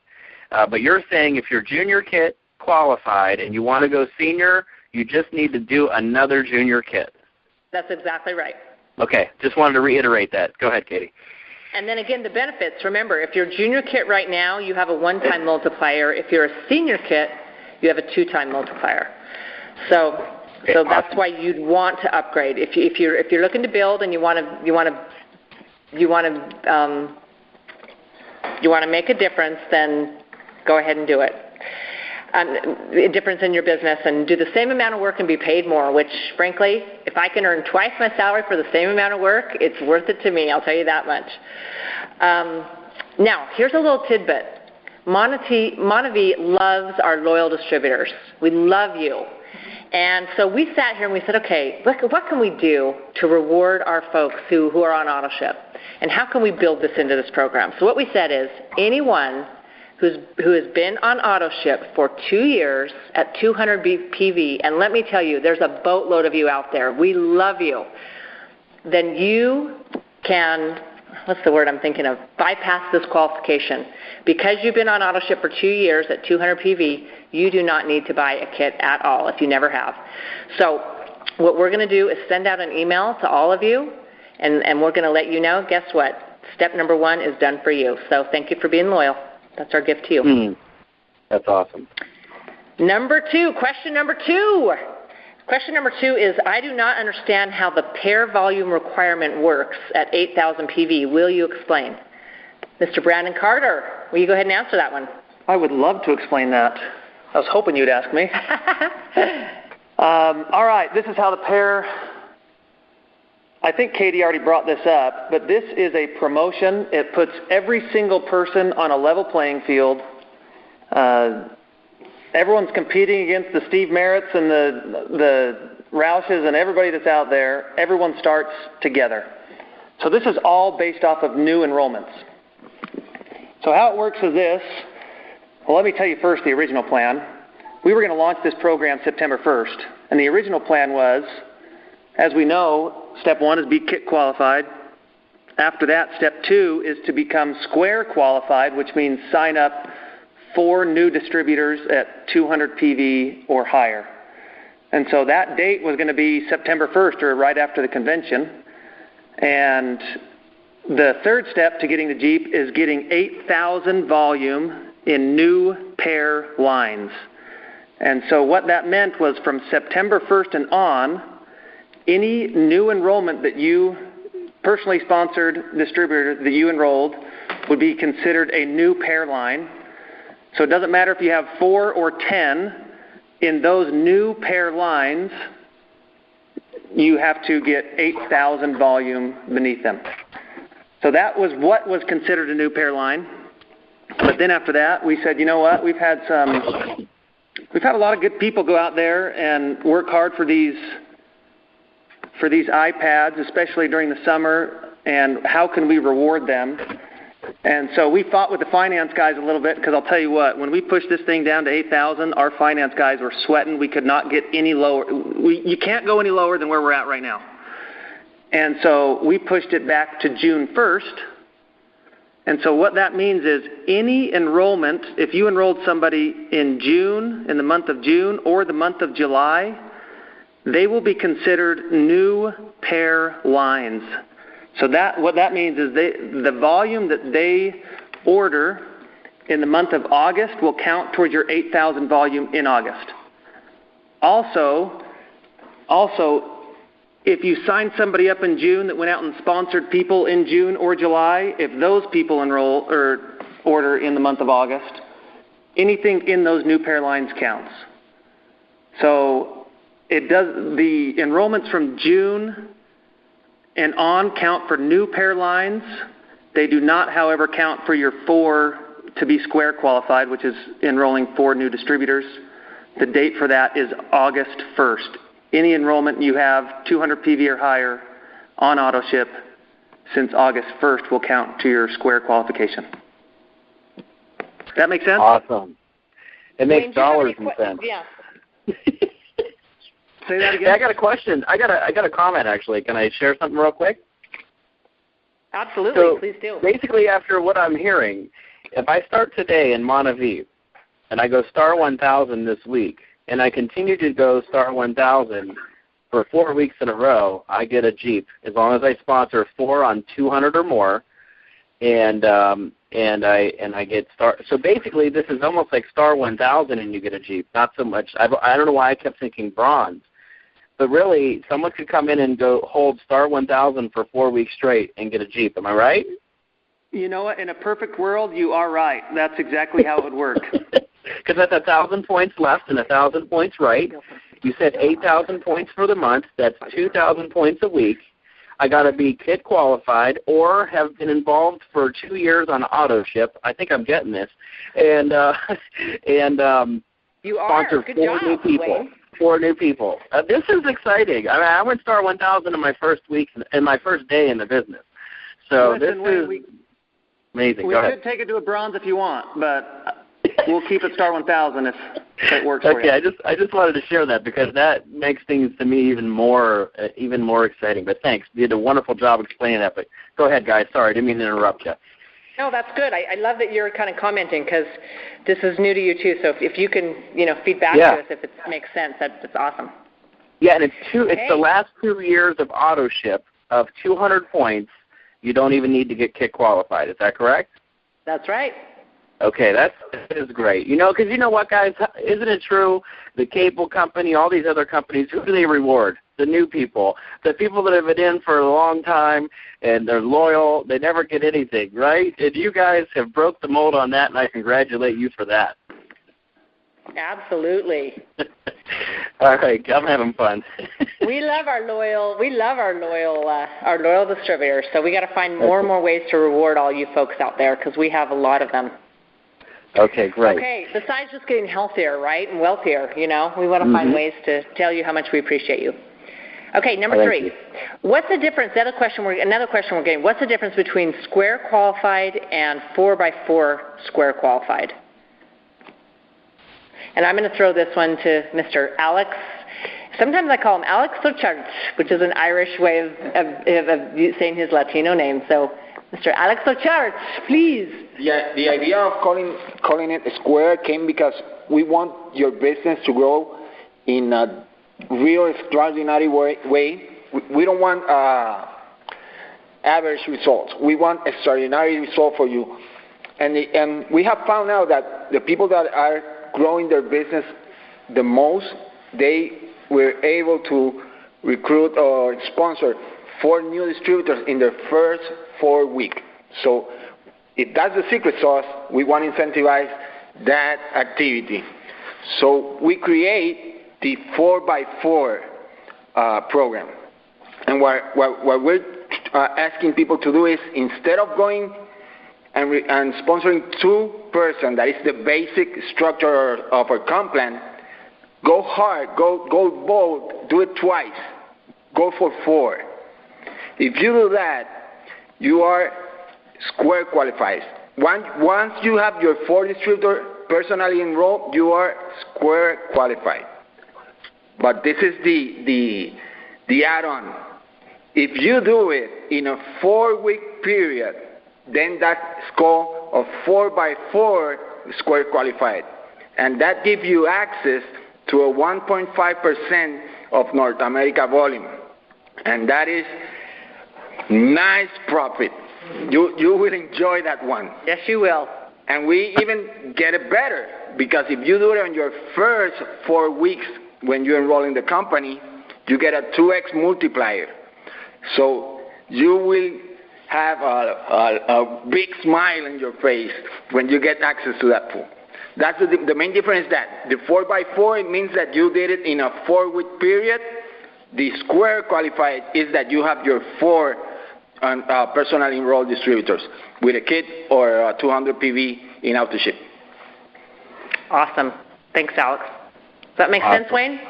But you're saying if you're junior kit qualified and you want to go senior, you just need to do another junior kit. That's exactly right. Okay, just wanted to reiterate that. Go ahead, Katie. And then again, the benefits. Remember, if you're junior kit right now, you have a one-time multiplier. If you're a senior kit, you have a two-time multiplier. So that's why you'd want to upgrade. If you're looking to build and you want to make a difference, then go ahead and do it. A difference in your business and do the same amount of work and be paid more, which, frankly, if I can earn twice my salary for the same amount of work, it's worth it to me, I'll tell you that much. Now, here's a little tidbit. Monavie loves our loyal distributors. We love you. And so we sat here and we said, okay, what can we do to reward our folks who are on AutoShip? And how can we build this into this program? So what we said is anyone who has been on AutoShip for 2 years at 200 PV, and let me tell you, there's a boatload of you out there. We love you. Then you can, what's the word I'm thinking of, bypass this qualification. Because you've been on AutoShip for 2 years at 200 PV, you do not need to buy a kit at all if you never have. So what we're going to do is send out an email to all of you, and we're going to let you know, guess what? Step number 1 is done for you. So thank you for being loyal. That's our gift to you. That's awesome. Question number 2. Question number 2 is, I do not understand how the pair volume requirement works at 8,000 PV. Will you explain? Mr. Brandon Carter, will you go ahead and answer that one? I would love to explain that. I was hoping you'd ask me. All right, this is how the pair, I think Katie already brought this up, but this is a promotion. It puts every single person on a level playing field. Everyone's competing against the Steve Merritts and the Roushes and everybody that's out there. Everyone starts together. So this is all based off of new enrollments. So how it works is this. Well, let me tell you first the original plan. We were going to launch this program September 1st, and the original plan was, as we know, step 1 is be kit qualified. After that, step 2 is to become square qualified, which means sign up 4 new distributors at 200 PV or higher. And so that date was going to be September 1st, or right after the convention. And the third step to getting the Jeep is getting 8,000 volume in new pair lines. And so what that meant was from September 1st and on, any new enrollment that you personally sponsored distributor that you enrolled would be considered a new pair line. So it doesn't matter if you have 4 or 10 in those new pair lines, you have to get 8,000 volume beneath them. So that was what was considered a new pair line. But then after that, we said, you know what, we've had a lot of good people go out there and work hard for these iPads, especially during the summer, and how can we reward them? And so we fought with the finance guys a little bit, because I'll tell you what, when we pushed this thing down to 8,000, our finance guys were sweating. We could not get any lower. You can't go any lower than where we're at right now. And so we pushed it back to June 1st. And so what that means is any enrollment, if you enrolled somebody in June, in the month of June, or the month of July, they will be considered new pair lines. So what that means is the volume that they order in the month of August will count towards your 8,000 volume in August. Also, if you signed somebody up in June that went out and sponsored people in June or July, if those people enroll or order in the month of August, anything in those new pair lines counts. So the enrollments from June and on count for new pair lines. They do not, however, count for your 4 to be square qualified, which is enrolling 4 new distributors. The date for that is August 1st. Any enrollment you have 200 PV or higher on AutoShip, since August 1st will count to your square qualification. That make sense? Awesome. It makes dollars and cents. Yeah. Say that again. Hey, I got a question. I got a comment, actually. Can I share something real quick? Absolutely. So please do. basically, after what I'm hearing, if I start today in Montevideo and I go star 1,000 this week, and I continue to go star 1,000 for 4 weeks in a row, I get a Jeep as long as I sponsor 4 on 200 or more, and I get star. So basically, this is almost like star 1,000 and you get a Jeep. Not so much. I don't know why I kept thinking bronze. But really, someone could come in and go hold star 1,000 for 4 weeks straight and get a Jeep. Am I right? You know what? In a perfect world, you are right. That's exactly how it would work. Because that's 1,000 points left and 1,000 points right. You said 8,000 points for the month. That's 2,000 points a week. I got to be kit qualified or have been involved for 2 years on auto ship. I think I'm getting this. And you are. sponsor Good 4 job, new people. Wayne. 4 new people. This is exciting. I mean, I went star 1,000 in my first week and my first day in the business. So Listen, this is amazing. We Go ahead. could take it to a bronze if you want, but we'll keep it star 1,000 if it works for you. Okay, I just wanted to share that because that makes things to me even more exciting. But thanks, you did a wonderful job explaining that. But go ahead, guys. Sorry, I didn't mean to interrupt you. No, that's good. I love that you're kind of commenting because this is new to you too. So if you can, feed back to us if it makes sense, that's awesome. Yeah, and it's the last 2 years of auto ship of 200 points. You don't even need to get kit qualified. Is that correct? That's right. Okay, that is great. Because you know what, guys? Isn't it true? The cable company, all these other companies, who do they reward? The new people. The people that have been in for a long time and they're loyal, they never get anything, right? And you guys have broke the mold on that, and I congratulate you for that. Absolutely. All right, I'm having fun. We love our loyal distributors. So we got to find more and more ways to reward all you folks out there because we have a lot of them. Okay, great. Okay, besides just getting healthier, right, and wealthier, we want to find ways to tell you how much we appreciate you. Okay, number 3. What's the difference? Another question we're getting. What's the difference between square qualified and 4x4 square qualified? And I'm going to throw this one to Mr. Alex. Sometimes I call him Alex Ochart, which is an Irish way of saying his Latino name. So, Mr. Alex Ochart, please. Yeah, the idea of calling it a square came because we want your business to grow in a real extraordinary way. We don't want average results. We want extraordinary results for you. And we have found out that the people that are growing their business the most, they were able to recruit or sponsor 4 new distributors in their first 4 weeks. So if that's the secret sauce, we want to incentivize that activity. So we create the 4x4 program. And what we're asking people to do is, instead of going and sponsoring 2 persons, that is the basic structure of our comp plan, go hard, go bold, do it twice, go for 4. If you do that, you are square qualified. Once you have your 4 distributors personally enrolled, you are square qualified. But this is the add-on. If you do it in a 4-week period, then that's called a 4x4 square qualified. And that gives you access to a 1.5% of North America volume. And that is nice profit. You will enjoy that one. Yes, you will. And we even get it better, because if you do it on your first 4 weeks when you enroll in the company, you get a 2x multiplier. So you will have a big smile on your face when you get access to that pool. That's the main difference. That the 4x4, it means that you did it in a 4-week period. The square qualified is that you have your 4 personally enrolled distributors with a kit or a 200 PV in auto ship. Awesome. Thanks, Alex. Does that make sense, Wayne?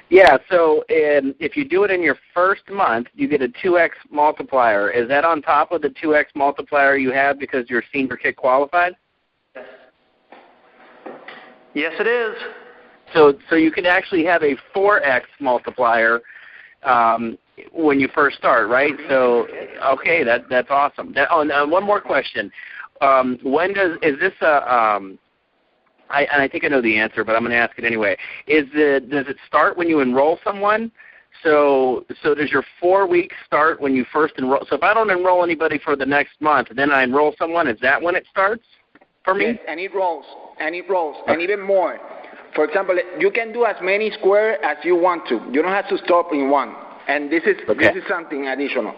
Yeah, so if you do it in your first month, you get a 2x multiplier. Is that on top of the 2x multiplier you have because you're senior kit qualified? Yes, it is. So you can actually have a 4x multiplier when you first start, right? So, okay, that's awesome. And one more question. I think I know the answer, but I'm going to ask it anyway. Does it start when you enroll someone? So does your 4 weeks start when you first enroll? So if I don't enroll anybody for the next month, then I enroll someone, is that when it starts for me? Yes, and it rolls, and even more. For example, you can do as many squares as you want to. You don't have to stop in one. And this is something additional.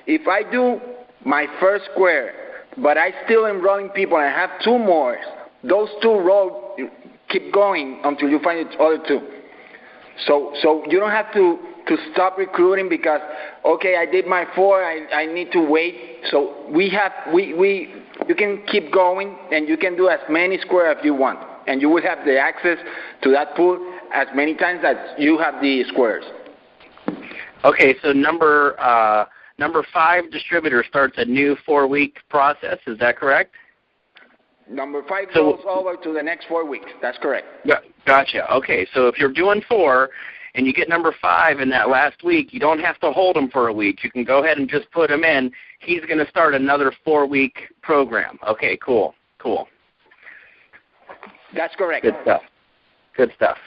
If I do my first square, but I still enrolling people and I have 2 more, those 2 rows keep going until you find the other 2. So you don't have to stop recruiting because, okay, I did my 4, I need to wait. So you can keep going and you can do as many squares as you want. And you will have the access to that pool as many times as you have the squares. Okay, so number 5 distributor starts a new 4-week process. Is that correct? Number 5 goes over to the next 4 weeks. That's correct. Gotcha. Okay, so if you're doing 4 and you get number 5 in that last week, you don't have to hold him for a week. You can go ahead and just put him in. He's going to start another 4-week program. Okay, cool. That's correct. Good stuff.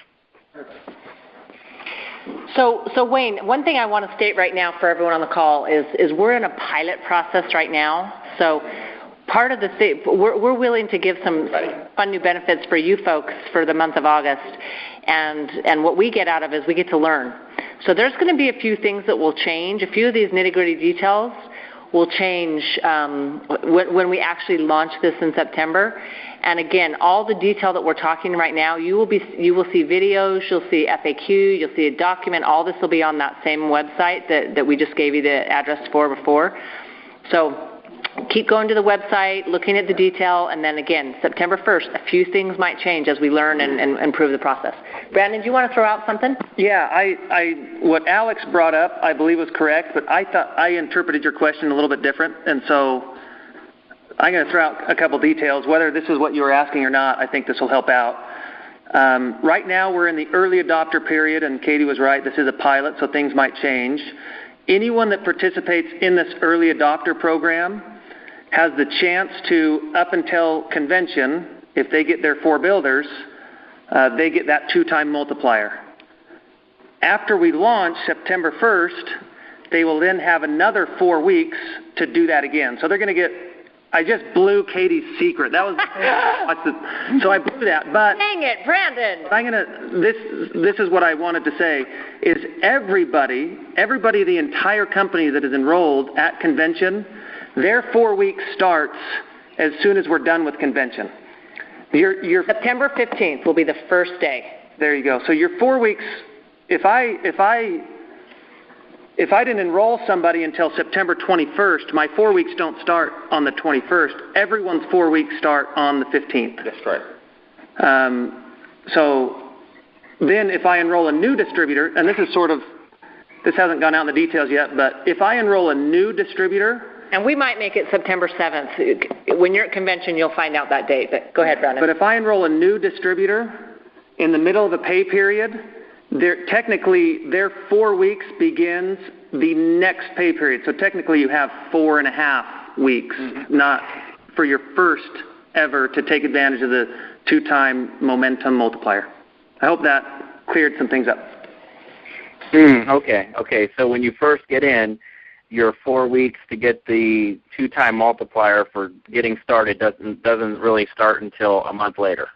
So Wayne, one thing I want to state right now for everyone on the call is we're in a pilot process right now. So part of the thing, we're willing to give some fun new benefits for you folks for the month of August, and what we get out of it is we get to learn. So there's going to be a few things that will change. A few of these nitty-gritty details will change when we actually launch this in September. And again, all the detail that we're talking right now, you will see videos, you'll see FAQ, you'll see a document. All this will be on that same website that we just gave you the address for before. So keep going to the website, looking at the detail, and then again, September 1st, a few things might change as we learn and improve the process. Brandon, do you want to throw out something? Yeah, what Alex brought up, I believe was correct, but I thought I interpreted your question a little bit different, and so I'm going to throw out a couple details. Whether this is what you were asking or not, I think this will help out. Right now, we're in the early adopter period, and Katie was right. This is a pilot, so things might change. Anyone that participates in this early adopter program has the chance to, up until convention, if they get their 4 builders, they get that 2-time multiplier. After we launch September 1st, they will then have another 4 weeks to do that again. So they're going to get, I just blew Katie's secret. That was, so I blew that. But dang it, Brandon! This is what I wanted to say, is everybody, the entire company that is enrolled at convention, their 4 weeks starts as soon as we're done with convention. Your September 15th will be the first day. There you go. So your 4 weeks, if I didn't enroll somebody until September 21st, my 4 weeks don't start on the 21st. Everyone's 4 weeks start on the 15th. That's right. So then if I enroll a new distributor, and this hasn't gone out in the details yet, but if I enroll a new distributor, and we might make it September 7th. When you're at convention, you'll find out that date. But go ahead, Brandon. But if I enroll a new distributor in the middle of the pay period, technically their 4 weeks begins the next pay period. So technically you have 4.5 weeks, not for your first ever to take advantage of the 2-time momentum multiplier. I hope that cleared some things up. Okay. So when you first get in, your 4 weeks to get the 2-time multiplier for getting started doesn't really start until a month later.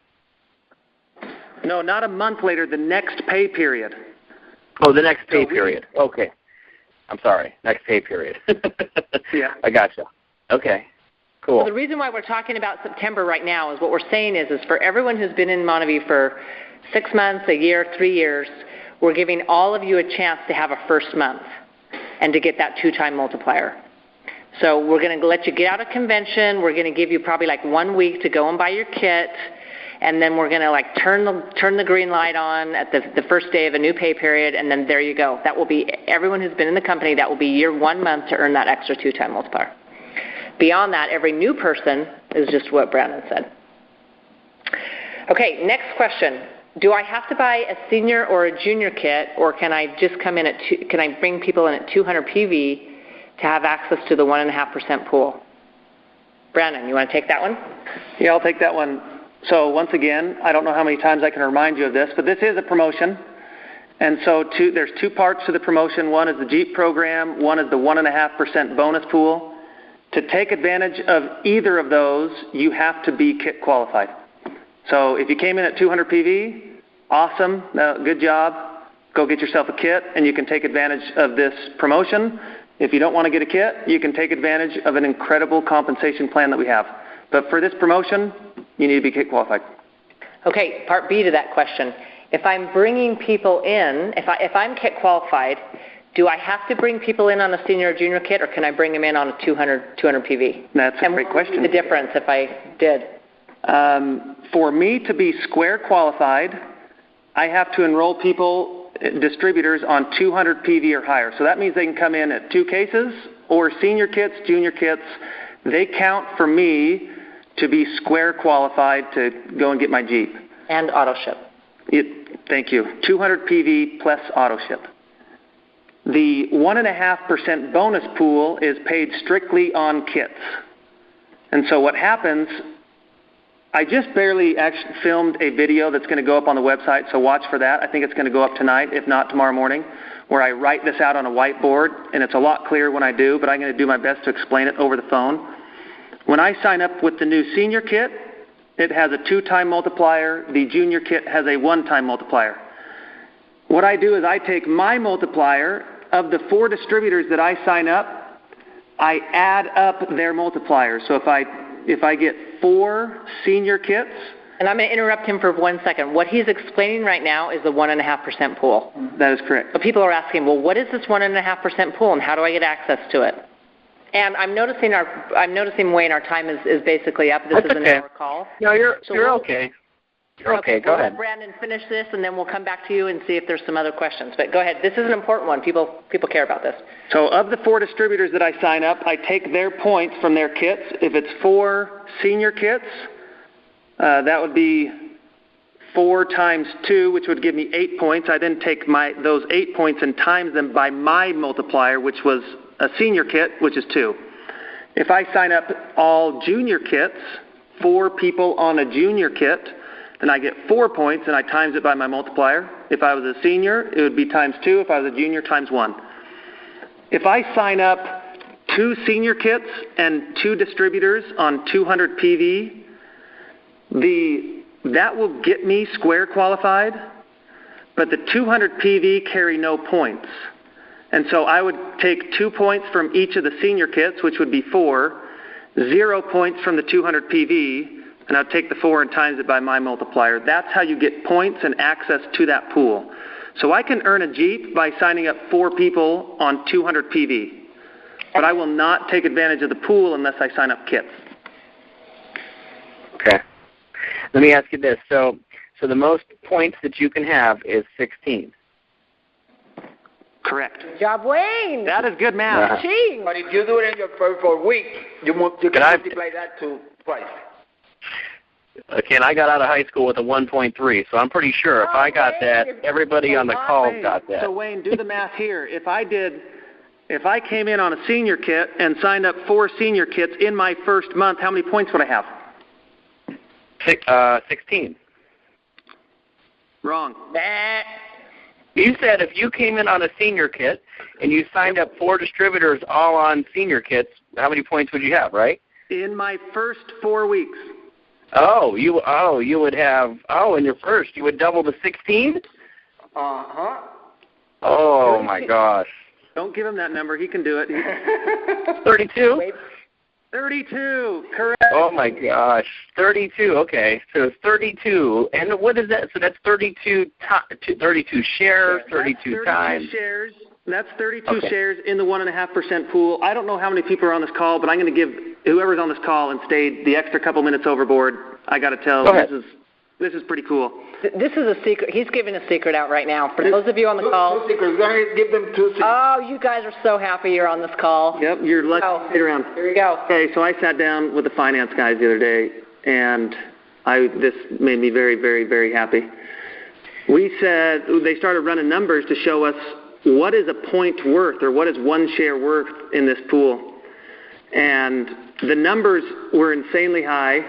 No, not a month later, the next pay period. Oh, the next pay period. Okay. I'm sorry. Next pay period. Yeah. I gotcha. Okay. Cool. So the reason why we're talking about September right now is what we're saying is for everyone who's been in Montague for 6 months, a year, 3 years, we're giving all of you a chance to have a first month and to get that 2-time multiplier. So we're going to let you get out of convention. We're going to give you probably like 1 week to go and buy your kit. and then we're going to turn the green light on at the first day of a new pay period, and then there you go. That will be everyone who's been in the company. That will be your 1 month to earn that extra 2-time multiplier. Beyond that, every new person is just what Brandon said. Okay, next question. Do I have to buy a senior or a junior kit, or can I just come in can I bring people in at 200 PV to have access to the 1.5% pool? Brandon, you want to take that one? Yeah, I'll take that one. So once again, I don't know how many times I can remind you of this, but this is a promotion. And so there's 2 parts to the promotion. One is the Jeep program. One is the 1.5% bonus pool. To take advantage of either of those, you have to be kit qualified. So if you came in at 200 PV, awesome, good job. Go get yourself a kit, and you can take advantage of this promotion. If you don't want to get a kit, you can take advantage of an incredible compensation plan that we have. But for this promotion, you need to be kit qualified. Okay, part B to that question. If I'm bringing people in, if I'm kit qualified, do I have to bring people in on a senior or junior kit, or can I bring them in on a 200 PV? That's a great question. And what would be the difference if I did? For me to be square qualified, I have to enroll people, distributors, on 200 PV or higher. So that means they can come in at 2 cases or senior kits, junior kits. They count for me to be square qualified to go and get my Jeep. And auto ship. Thank you. 200 PV plus auto ship. The 1.5% bonus pool is paid strictly on kits. And so what happens, I just barely actually filmed a video that's going to go up on the website, so watch for that. I think it's going to go up tonight, if not tomorrow morning, where I write this out on a whiteboard, and it's a lot clearer when I do, but I'm going to do my best to explain it over the phone. When I sign up with the new senior kit, it has a 2-time multiplier. The junior kit has a 1-time multiplier. What I do is I take my multiplier of the 4 distributors that I sign up, I add up their multipliers. So if I get 4 senior kits. And I'm going to interrupt him for 1 second. What he's explaining right now is the 1.5% pool. That is correct. But people are asking, well, what is this 1.5% pool, and how do I get access to it? And I'm noticing Wayne, our time is basically up. This is an hour call. No, you're okay. You're okay. Go ahead. Let Brandon finish this, and then we'll come back to you and see if there's some other questions. But go ahead. This is an important one. People care about this. So of the 4 distributors that I sign up, I take their points from their kits. If it's 4 senior kits, that would be 4 times 2, which would give me 8 points. I then take those 8 points and times them by my multiplier, which was a senior kit, which is 2. If I sign up all junior kits, 4 people on a junior kit, then I get 4 points, and I times it by my multiplier. If I was a senior, it would be times 2. If I was a junior, times 1. If I sign up 2 senior kits and 2 distributors on 200 PV, that will get me square qualified, but the 200 PV carry no points. And so I would take 2 points from each of the senior kits, which would be 4, 0 points from the 200 PV, and I'd take the 4 and times it by my multiplier. That's how you get points and access to that pool. So I can earn a Jeep by signing up 4 people on 200 PV, but I will not take advantage of the pool unless I sign up kits. Okay. Let me ask you this. So the most points that you can have is 16. Correct. Good job, Wayne. That is good math. But if you do it in your first 4 weeks, you can multiply that to twice. Again, I got out of high school with a 1.3, so I'm pretty sure if I got that, everybody on the call got that. So Wayne, do the math here. If I came in on a senior kit and signed up 4 senior kits in my first month, how many points would I have? 16. Wrong. You said if you came in on a senior kit and you signed up 4 distributors all on senior kits, how many points would you have, right? In my first 4 weeks. You would have, in your first, you would double to 16? Uh-huh. Oh, my gosh. Don't give him that number. He can do it. 32? 32, correct. Oh, my gosh. 32, okay. So it's 32. And what is that? So that's 32 shares, 32 times. Shares. That's 32 shares in the 1.5% pool. I don't know how many people are on this call, but I'm going to give whoever's on this call and stayed the extra couple minutes overboard. I got to tell. This is pretty cool. This is a secret. He's giving a secret out right now. For those of you on the call. Two secrets. Go ahead, give them 2 secrets. Oh, you guys are so happy you're on this call. Yep, you're lucky to sit around. Here we go. Okay, so I sat down with the finance guys the other day, and this made me very, very, very happy. We said they started running numbers to show us what is a point worth or what is one share worth in this pool. And the numbers were insanely high.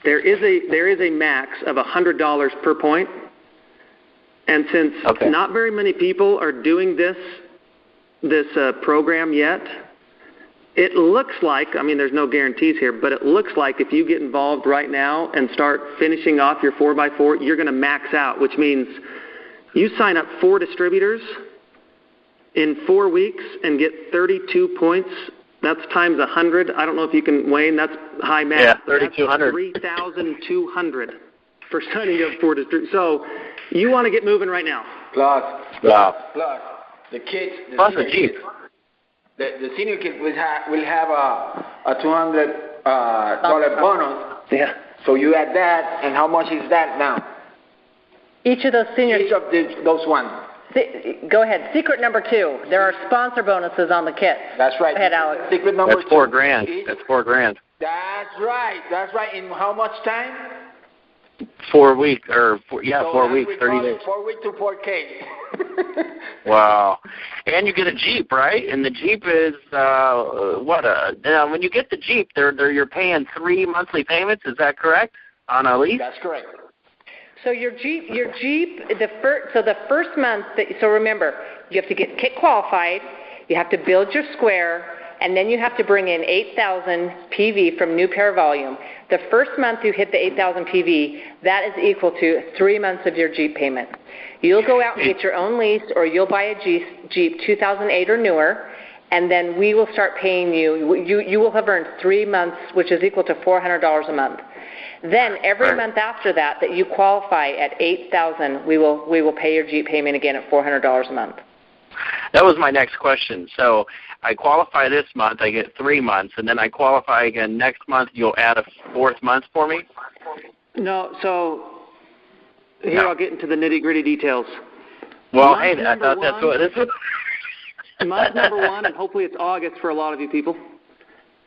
There is a max of $100 per point. And since not very many people are doing this program yet, it looks like, I mean, there's no guarantees here, but it looks like if you get involved right now and start finishing off your 4x4, you're going to max out, which means you sign up 4 distributors in 4 weeks and get 32 points. That's times 100. I don't know if you can, Wayne, that's high math. Yeah, 3,200. 3,200 for signing up 4 distributors. So you want to get moving right now. Plus, the kids. Plus a Jeep. The senior kid will have a $200 bonus. Yeah. So you add that, and how much is that now? Each of those seniors. Each of those ones. Go ahead. Secret number 2. There are sponsor bonuses on the kits. That's right. Go ahead, Alex. Secret number That's 2. $4,000. That's $4,000. That's right. That's right. In how much time? 4 weeks, 4 weeks, 30 days. 4 weeks to 4K. Wow. And you get a Jeep, right? And the Jeep is when you get the Jeep, you're paying 3 monthly payments. Is that correct? On a lease? That's correct. So your Jeep, the first month. So remember, you have to get kit qualified. You have to build your square. And then you have to bring in 8,000 PV from new pair volume. The first month you hit the 8,000 PV, that is equal to 3 months of your Jeep payment. You'll go out and get your own lease, or you'll buy a Jeep 2008 or newer, and then we will start paying you. You will have earned 3 months, which is equal to $400 a month. Then every month after that you qualify at 8,000, we will pay your Jeep payment again at $400 a month. That was my next question. So I qualify this month, I get 3 months, and then I qualify again next month. You'll add a 4th month for me? No, so here I'll get into the nitty-gritty details. Well, hey, I thought that's what it is. Month number 1, and hopefully it's August for a lot of you people.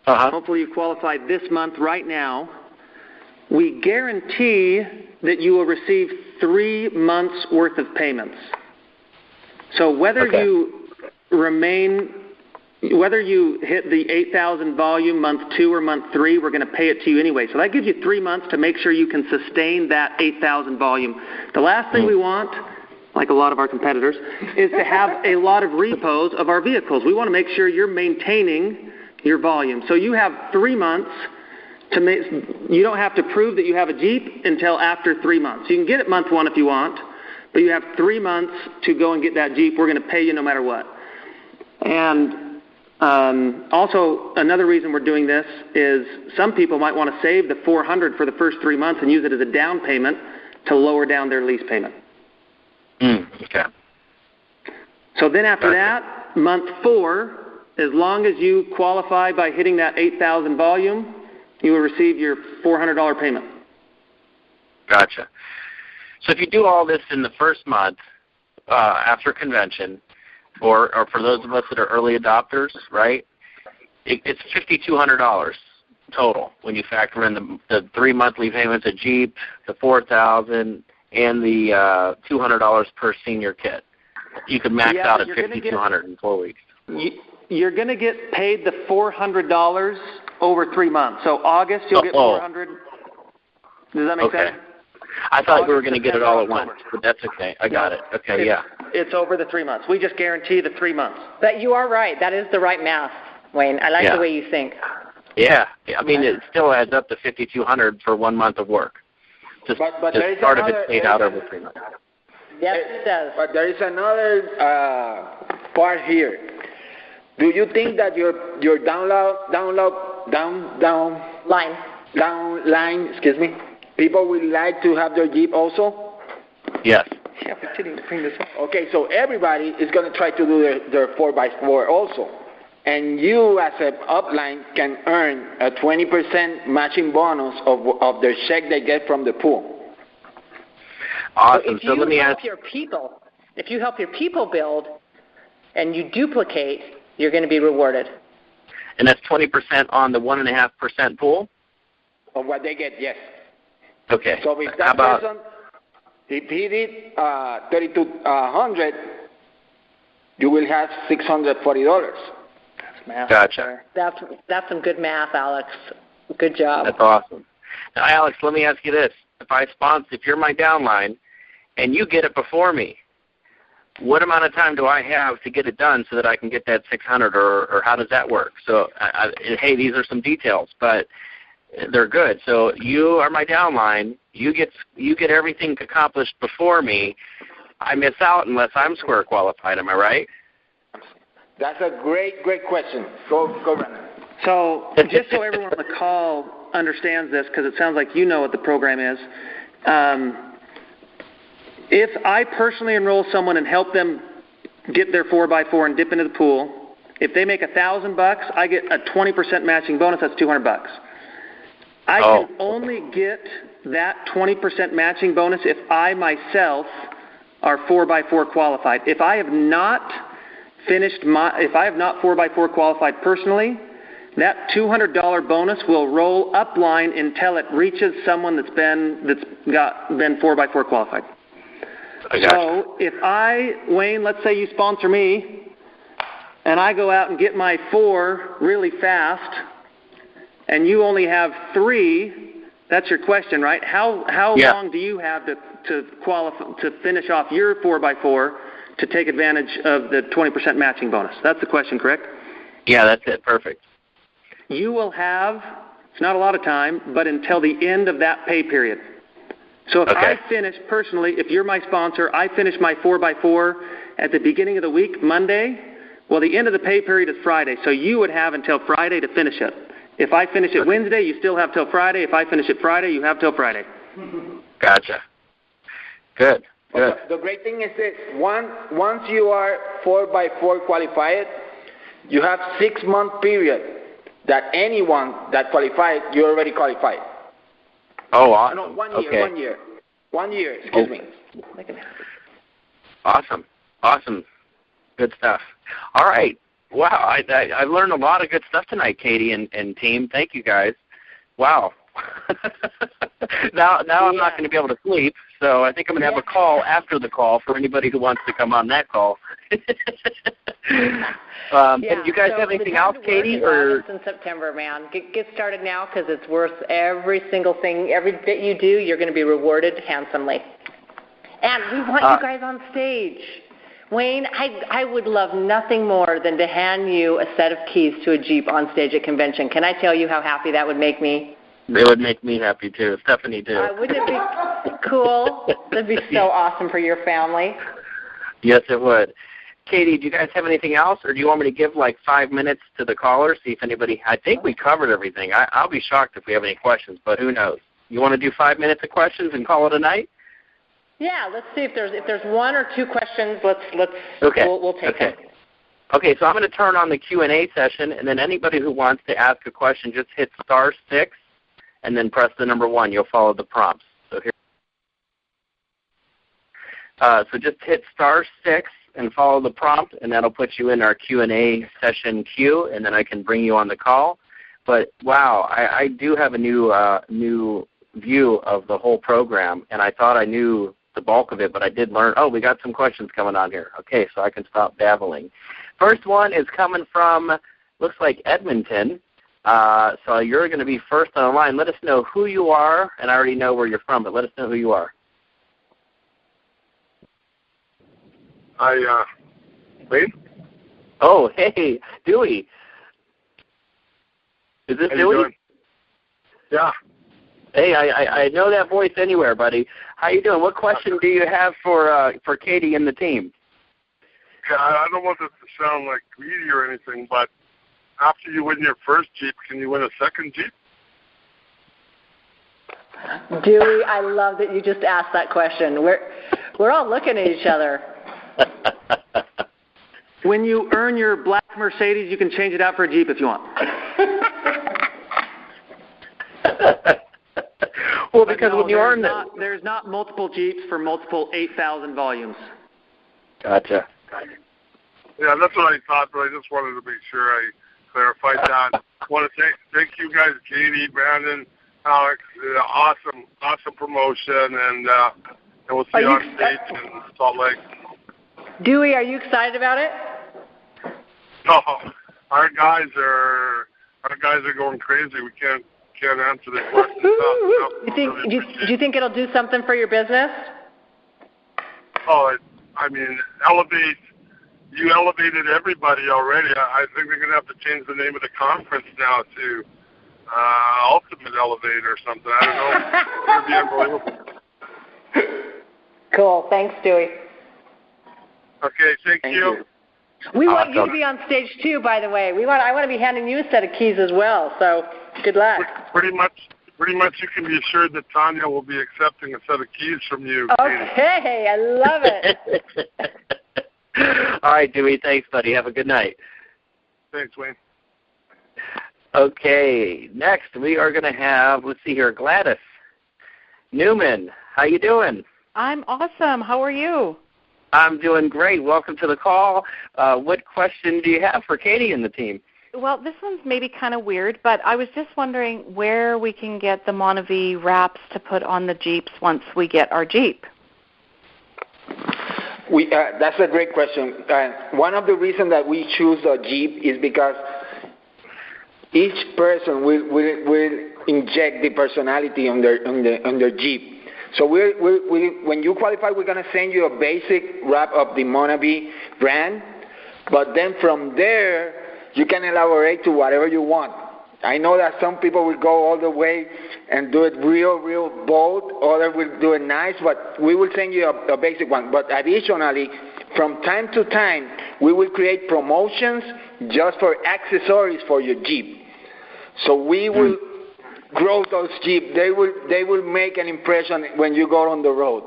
Hopefully you qualified this month right now. We guarantee that you will receive 3 months' worth of payments. So whether you hit the 8,000 volume month 2 or month 3, we're going to pay it to you anyway. So that gives you 3 months to make sure you can sustain that 8,000 volume. The last thing we want, like a lot of our competitors, is to have a lot of repos of our vehicles. We want to make sure you're maintaining your volume. So you have 3 months to make. You don't have to prove that you have a Jeep until after 3 months. You can get it month 1 if you want, but you have 3 months to go and get that Jeep. We're going to pay you no matter what. And also, another reason we're doing this is some people might want to save the $400 for the first 3 months and use it as a down payment to lower down their lease payment. Okay. So then after that, month 4, as long as you qualify by hitting that 8,000 volume, you will receive your $400 payment. Gotcha. So if you do all this in the first month after convention, or for those of us that are early adopters, right, it's $5,200 total when you factor in the 3 monthly payments of Jeep, the $4,000, and the $200 per senior kit. You could max out at $5,200 in 4 weeks. You're going to get paid the $400 over 3 months. So August you'll get $400. Does that make sense? I thought we were going to get it all at once, but that's okay. I got it. Okay, It's over the 3 months. We just guarantee the 3 months. But you are right. That is the right math, Wayne. I like the way you think. Yeah. I mean, it still adds up to $5,200 for 1 month of work. Just part of it paid out over 3 months. Yes, it does. But there is another part here. Do you think that your down line, people would like to have their Jeep also? Yes. Okay, so everybody is going to try to do their 4x4 also. And you as an upline can earn a 20% matching bonus of their check they get from the pool. Awesome. So let me ask. If you help your people build and you duplicate, you're going to be rewarded. And that's 20% on the 1.5% pool? Of what they get, yes. Okay. So if that person, if he did 3,200, you will have $640. That's math. Gotcha. That's some good math, Alex. Good job. That's awesome. Now, Alex, let me ask you this. If you're my downline and you get it before me, what amount of time do I have to get it done so that I can get that 600, or how does that work? So, hey, these are some details, but they're good. So you are my downline. You get everything accomplished before me. I miss out unless I'm square qualified. Am I right? That's a great question. Go, Brandon. So just so everyone on the call understands this, because it sounds like you know what the program is, if I personally enroll someone and help them get their 4x4 and dip into the pool, if they make $1,000, I get a 20% matching bonus. That's $200. I can only get that 20% matching bonus if I myself are 4x4 qualified. If I have not 4x4 qualified personally, that $200 bonus will roll upline until it reaches someone that's been 4x4 qualified. So if Wayne, let's say you sponsor me, and I go out and get my 4 really fast, and you only have 3, that's your question, right? How long do you have to qualify to finish off your 4x4 to take advantage of the 20% matching bonus? That's the question, correct? Yeah, that's it. Perfect. You will have, it's not a lot of time, but until the end of that pay period. So if I finish personally, if you're my sponsor, I finish my 4x4 at the beginning of the week, Monday, well, the end of the pay period is Friday, so you would have until Friday to finish it. If I finish it Wednesday, you still have till Friday. If I finish it Friday, you have till Friday. Gotcha. Good. The great thing is this. Once you are 4x4 qualified, you have 6-month period that anyone that qualified, you're already qualified. Oh, awesome. No, 1 year. 1 year, excuse me. Awesome. Good stuff. All right. Wow, I learned a lot of good stuff tonight, Katy and team. Thank you, guys. Wow. now I'm not going to be able to sleep, so I think I'm going to have a call after the call for anybody who wants to come on that call. You guys have anything else, Katy? Or in September, man. Get started now, because it's worth every single thing, every bit you do. You're going to be rewarded handsomely. And we want you guys on stage. Wayne, I would love nothing more than to hand you a set of keys to a Jeep on stage at convention. Can I tell you how happy that would make me? It would make me happy, too. Stephanie, too. Wouldn't it be cool? That'd be so awesome for your family. Yes, it would. Katy, do you guys have anything else, or do you want me to give 5 minutes to the callers, see if anybody – I think we covered everything. I'll be shocked if we have any questions, but who knows? You want to do 5 minutes of questions and call it a night? Yeah, let's see if there's 1 or 2 questions. We'll take them. Okay, so I'm going to turn on the Q&A session, and then anybody who wants to ask a question, just hit *6 and then press the number 1. You'll follow the prompts. So here. So just hit *6 and follow the prompt, and that'll put you in our Q&A session queue, and then I can bring you on the call. But wow, I do have a new view of the whole program, and I thought I knew the bulk of it, but I did learn. Oh, we got some questions coming on here. Okay, so I can stop babbling. First one is coming from, looks like Edmonton. So you're going to be first on the line. Let us know who you are, and I already know where you're from, but let us know who you are. Hi, Wayne? Oh, hey, Dewey. Is this Dewey? Doing? Yeah. Hey, I know that voice anywhere, buddy. How you doing? What question do you have for Katy and the team? Yeah, I don't want this to sound like greedy or anything, but after you win your first Jeep, can you win a second Jeep? Dewey, I love that you just asked that question. We're all looking at each other. When you earn your black Mercedes, you can change it out for a Jeep if you want. Well, because when you earn there's not multiple Jeeps for multiple 8,000 volumes. Gotcha. Yeah, that's what I thought, but I just wanted to make sure I clarified that. I want to thank you guys, Katie, Brandon, Alex. Awesome promotion, and we'll see you on stage in Salt Lake. Dewey, are you excited about it? No, our guys are going crazy. We can't answer the question. Do you think it'll do something for your business? Oh, I mean, you elevated everybody already. I think they're going to have to change the name of the conference now to Ultimate Elevate or something. I don't know. It's going to be unbelievable. Cool. Thanks, Dewey. Okay, thank you. We want you to be on stage too, by the way. I want to be handing you a set of keys as well. So good luck. Pretty much, you can be assured that Tanya will be accepting a set of keys from you. Okay, I love it. All right, Dewey. Thanks, buddy. Have a good night. Thanks, Wayne. Okay, next we are going to have, let's see here, Gladys Newman. How you doing? I'm awesome. How are you? I'm doing great. Welcome to the call. What question do you have for Katie and the team? Well, this one's maybe kind of weird, but I was just wondering where we can get the Monavi wraps to put on the Jeeps once we get our Jeep. That's a great question. One of the reasons that we choose a Jeep is because each person will inject the personality on their Jeep. So when you qualify, we're going to send you a basic wrap of the Monavi brand, but then from there, you can elaborate to whatever you want. I know that some people will go all the way and do it real bold, others will do it nice, but we will send you a basic one. But additionally, from time to time, we will create promotions just for accessories for your Jeep. So we will grow those Jeep. They will make an impression when you go on the road.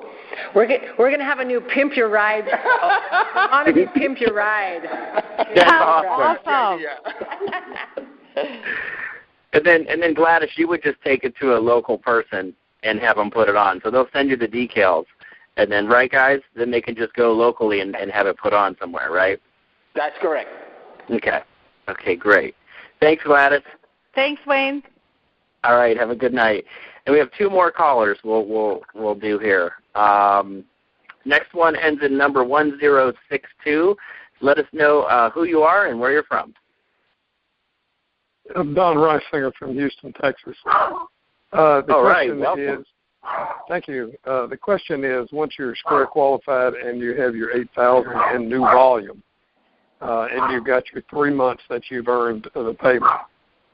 We're going to have a new Pimp Your Ride. I want to be Pimp Your Ride. That's awesome. And then Gladys, you would just take it to a local person and have them put it on. So they'll send you the decals. And then, right, guys, then they can just go locally and have it put on somewhere, right? That's correct. Okay, great. Thanks, Gladys. Thanks, Wayne. All right, have a good night. And we have two more callers we'll do here. Next one ends in number 1062. Let us know who you are and where you're from. I'm Don Reisinger from Houston, Texas. Welcome. Thank you. The question is, once you're square qualified and you have your 8,000 in new volume, and you've got your 3 months that you've earned the payment,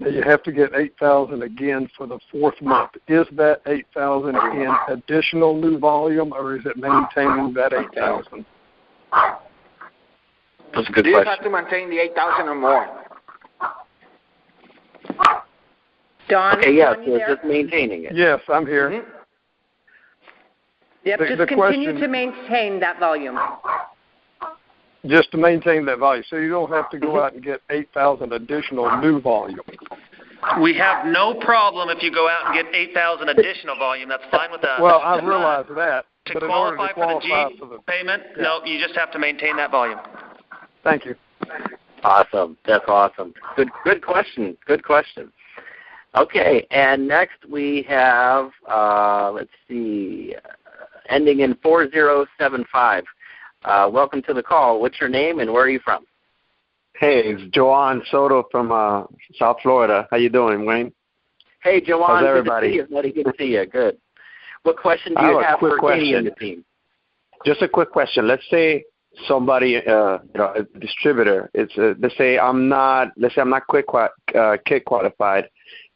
you have to get 8,000 again for the fourth month. Is that 8,000 in additional new volume, or is it maintaining that 8,000? That's a good question. You have to maintain the 8,000 or more. Don, okay, yes, so it's just maintaining it. Yes, I'm here. Mm-hmm. Yep, just continue to maintain that volume. Just to maintain that volume. So you don't have to go out and get 8,000 additional new volume. We have no problem if you go out and get 8,000 additional volume. That's fine with us. Well, I realize that. To qualify for the Jeep payment, no, you just have to maintain that volume. Thank you. Awesome. That's awesome. Good question. Good question. Okay, and next we have, let's see, ending in 4075. Welcome to the call. What's your name and where are you from? Hey, it's Joan Soto from South Florida. How you doing, Wayne? Hey, Joan. How's everybody? Good to see you. Good to see you. Good. What question do you have for Katie and the team? Just a quick question. Let's say somebody, a distributor. Let's say I'm not kit qualified,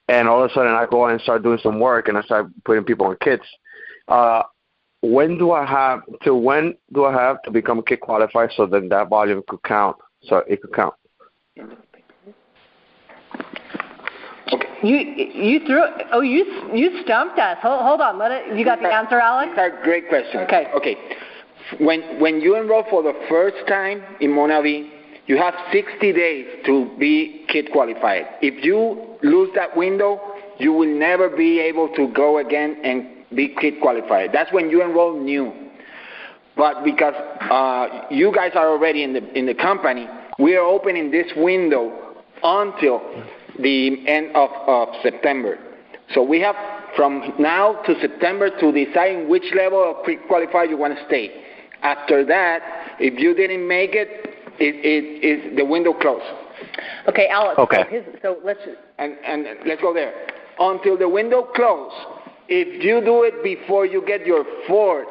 and all of a sudden I go and start doing some work and I start putting people on kits. When do I have to become kit qualified so then that volume could count? So it could count. You stumped us. Hold on. You got the answer, Alex? That's a great question. Okay. When you enroll for the first time in Monavi, you have 60 days to be kit qualified. If you lose that window, you will never be able to go again and be kit qualified. That's when you enroll new. But because you guys are already in the company, we are opening this window until the end of September. So we have from now to September to decide which level of pre-qualified you want to stay. After that, if you didn't make it, the window closed. Okay, Alex. Okay. So let's and let's go there. Until the window closes, if you do it before you get your fourth,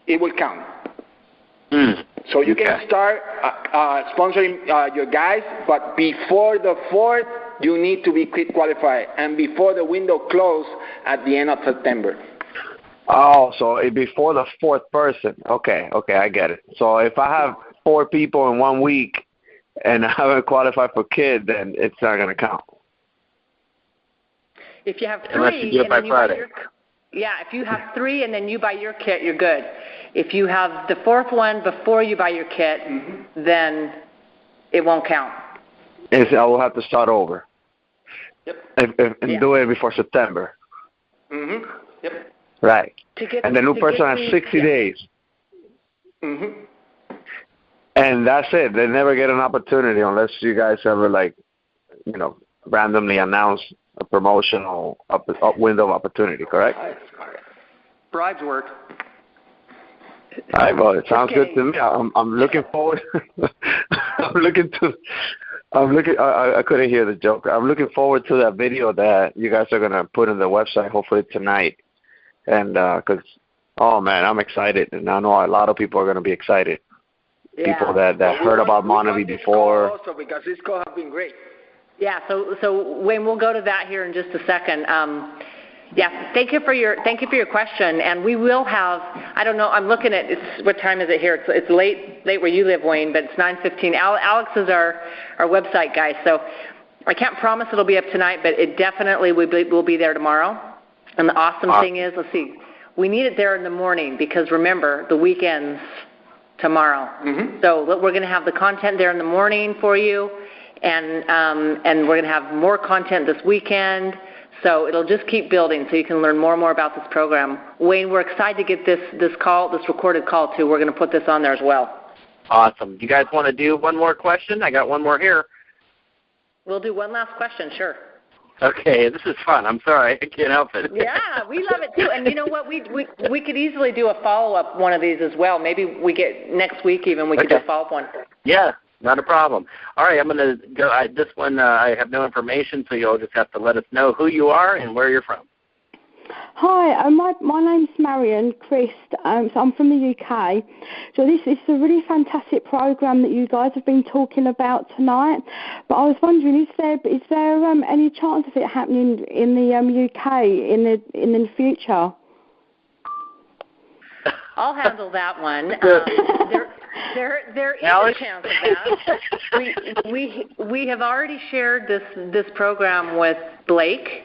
it will count. So you can start sponsoring your guys, but before the fourth, you need to be quit qualified, and before the window closes at the end of September. Oh, so before the fourth person. Okay, I get it. So if I have 4 people in 1 week and I haven't qualified for kid, then it's not going to count. If you have 3, unless you do it by Friday. If you have 3 and then you buy your kit, you're good. If you have the 4th one before you buy your kit, then it won't count. I will have to start over. Yep. And do it before September. Yep. Right. And the new person has 60 days. And that's it. They never get an opportunity unless you guys ever, randomly announce a promotional window of opportunity, correct? Bribes work. All right, well, it sounds good to me. I'm looking forward. I couldn't hear the joke. I'm looking forward to that video that you guys are going to put on the website, hopefully tonight. And because, oh, man, I'm excited. And I know a lot of people are going to be excited. Yeah. People that heard about Monavie before. Also, because this call has been great. Yeah, so Wayne, we'll go to that here in just a second. Thank you for your question, and we will have. I don't know. I'm looking at what time is it here? It's late where you live, Wayne, but it's 9:15. Alex is our website guy, so I can't promise it'll be up tonight, but it definitely will be there tomorrow. And the awesome thing is, let's see, we need it there in the morning because remember the weekend's tomorrow. So we're going to have the content there in the morning for you. And we're going to have more content this weekend, so it'll just keep building so you can learn more and more about this program. Wayne, we're excited to get this recorded call, too. We're going to put this on there as well. Awesome. Do you guys want to do one more question? I got one more here. We'll do one last question, sure. Okay, this is fun. I'm sorry. I can't help it. Yeah, we love it, too. And you know what? We could easily do a follow-up one of these as well. Maybe we get next week even. We could do a follow-up one. Yeah. Not a problem. All right, I'm going to go. This one, I have no information, so you'll just have to let us know who you are and where you're from. Hi, my name's Marion Christ. So I'm from the UK. So this is a really fantastic program that you guys have been talking about tonight. But I was wondering, is there any chance of it happening in the UK in the future? I'll handle that one. There is Alex? a chance of that. We have already shared this program with Blake,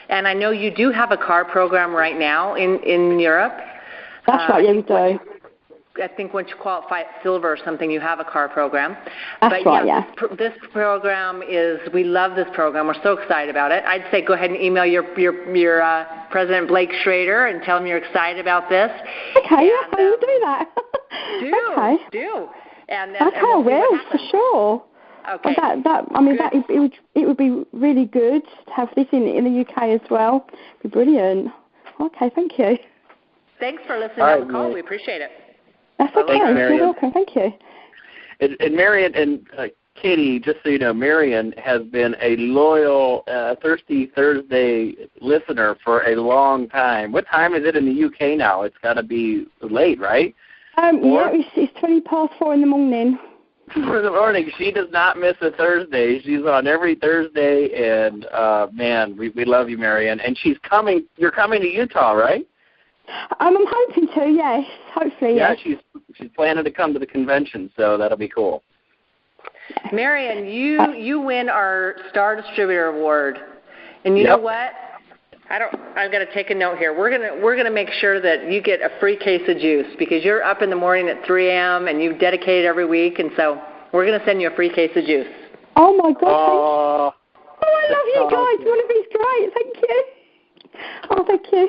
and I know you do have a car program right now in Europe. That's right, yeah, we do. I think once you qualify at silver or something, you have a car program. That's right, yeah. This program we love this program. We're so excited about it. I'd say go ahead and email your President Blake Schrader and tell him you're excited about this. Okay, yeah, I will do that. Do. And I will, for sure. Okay. It would be really good to have this in the UK as well. It'd be brilliant. Okay, thank you. Thanks for listening to the call. We appreciate it. That's okay. You're welcome. Thank you. And Marion and Katie, just so you know, Marion has been a loyal Thirsty Thursday listener for a long time. What time is it in the UK now? It's got to be late, right? Yeah, it's 4:20 in the morning. For the morning. She does not miss a Thursday. She's on every Thursday, and man, we love you, Marion. And you're coming to Utah, right? I'm hoping to, yes. Hopefully, yeah. Yes. She's planning to come to the convention, so that'll be cool. Marion, you win our Star Distributor Award, and you know what? I've got to take a note here. We're gonna make sure that you get a free case of juice because you're up in the morning at 3 a.m. and you dedicate it every week, and so we're gonna send you a free case of juice. Oh my God! I love you guys. Montevi's great. Thank you. Oh, thank you.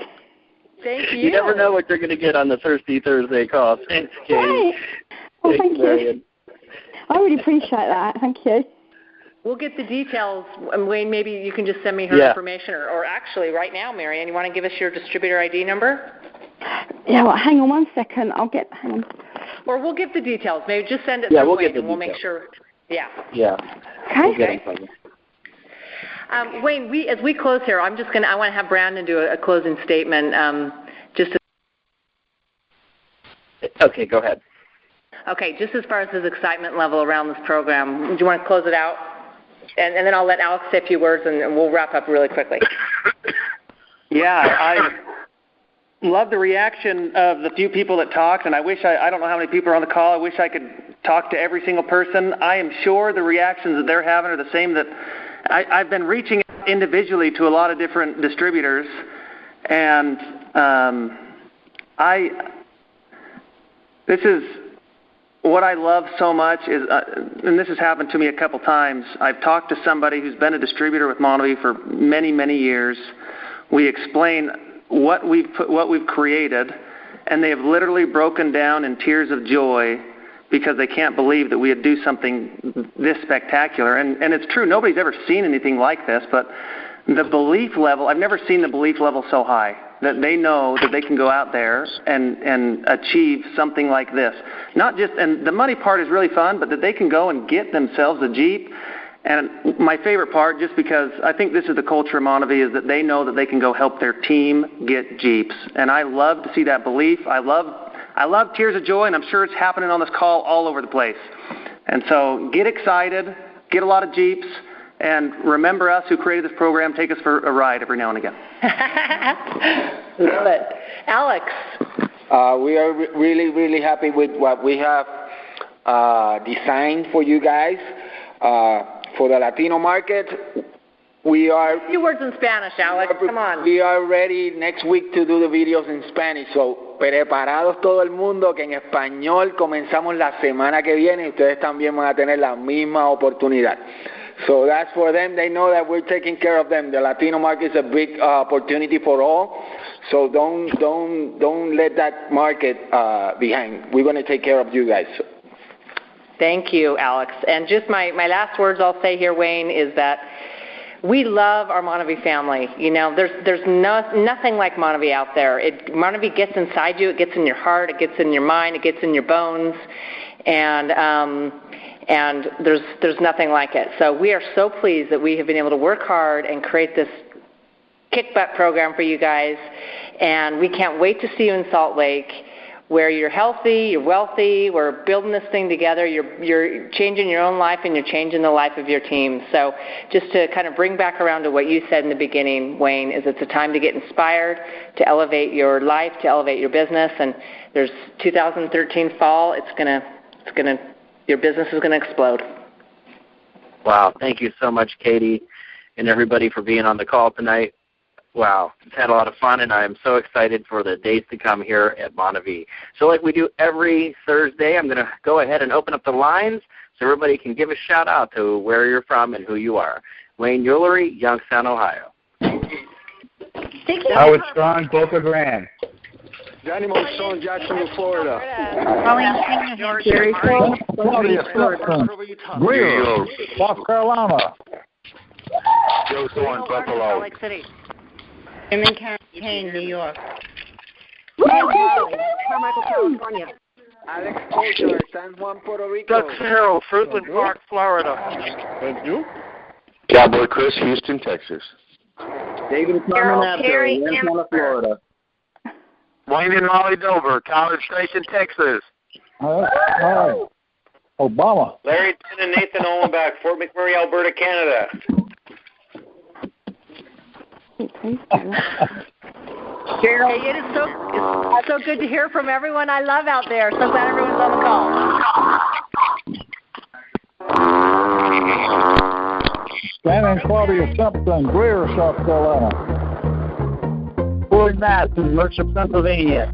Thank you. You never know what you're going to get on the Thirsty Thursday call. Thanks, Katie. Right. Oh, thank Marion. you. I really appreciate that. Thank you. We'll get the details. Wayne, maybe you can just send me her information. Or actually, right now, Marianne, you want to give us your distributor ID number? Yeah, well, hang on 1 second. Hang on. Or we'll get the details. Maybe just send it Yeah, through we'll Wayne, get the and we'll details. make sure. Yeah. Yeah. Okay. We'll get them from you. Wayne, as we close here, I want to have Brandon do a closing statement. Okay, go ahead. Okay, just as far as his excitement level around this program, do you want to close it out? And then I'll let Alex say a few words, and we'll wrap up really quickly. Yeah, I love the reaction of the few people that talked, and I wish I don't know how many people are on the call. I wish I could talk to every single person. I am sure the reactions that they're having are the same that I've been reaching out individually to a lot of different distributors, and this is what I love so much is, and this has happened to me a couple times. I've talked to somebody who's been a distributor with Montevi for many, many years. We explain what we've created, and they have literally broken down in tears of joy because they can't believe that we would do something this spectacular. And it's true, nobody's ever seen anything like this, but the belief level, I've never seen the belief level so high that they know that they can go out there and achieve something like this. Not just, and the money part is really fun, but that they can go and get themselves a Jeep. And my favorite part, just because I think this is the culture of Montevi, is that they know that they can go help their team get Jeeps. And I love to see that belief. I love tears of joy, and I'm sure it's happening on this call all over the place. And so get excited, get a lot of Jeeps, and remember us who created this program. Take us for a ride every now and again. Love it. Alex. We are really, really happy with what we have designed for you guys. For the Latino market, we are... A few words in Spanish, Alex. Come on. We are ready next week to do the videos in Spanish. So, preparados todo el mundo, que en español comenzamos la semana que viene y ustedes también van a tener la misma oportunidad. So that's for them. They know that we're taking care of them. The Latino market is a big opportunity for all. So don't let that market behind. We're going to take care of you guys. Thank you, Alex. And just my last words I'll say here, Wayne, is that we love our Montevi family. You know, there's nothing like Montevi out there. Montevi gets inside you. It gets in your heart. It gets in your mind. It gets in your bones. And there's nothing like it. So we are so pleased that we have been able to work hard and create this kick-butt program for you guys. And we can't wait to see you in Salt Lake, where you're healthy, you're wealthy, we're building this thing together, you're changing your own life and you're changing the life of your team. So just to kind of bring back around to what you said in the beginning, Wayne, is it's a time to get inspired, to elevate your life, to elevate your business, and there's 2013 fall, your business is going to explode. Wow, thank you so much, Katie, and everybody for being on the call tonight. Wow, it's had a lot of fun, and I am so excited for the days to come here at Montevi. So like we do every Thursday, I'm going to go ahead and open up the lines so everybody can give a shout-out to where you're from and who you are. Wayne Eulery, Youngstown, Ohio. Howard Strong, Boca Grande. Johnny Monson, Jacksonville, Florida. Jerry Claudia, Greer, South Carolina. Joe Thorne, Buffalo. Salt Lake City. Raymond Campaign, New York. Carmichael, California. Alex Culture, San Juan, Puerto Rico. Doug Farrell, Fruitland Park, Florida. Thank you. Cowboy Chris, Houston, Texas. David Carmen, Arizona, Florida. Wayne and Molly Dover, College Station, Texas. Obama. Larry Penn and Nathan Olenbach, Fort McMurray, Alberta, Canada. Hey, it's so good to hear from everyone I love out there. So glad everyone's on the call. Stan and Claudia Simpson, Greer, South Carolina. Ford Mass in Mercer, Pennsylvania.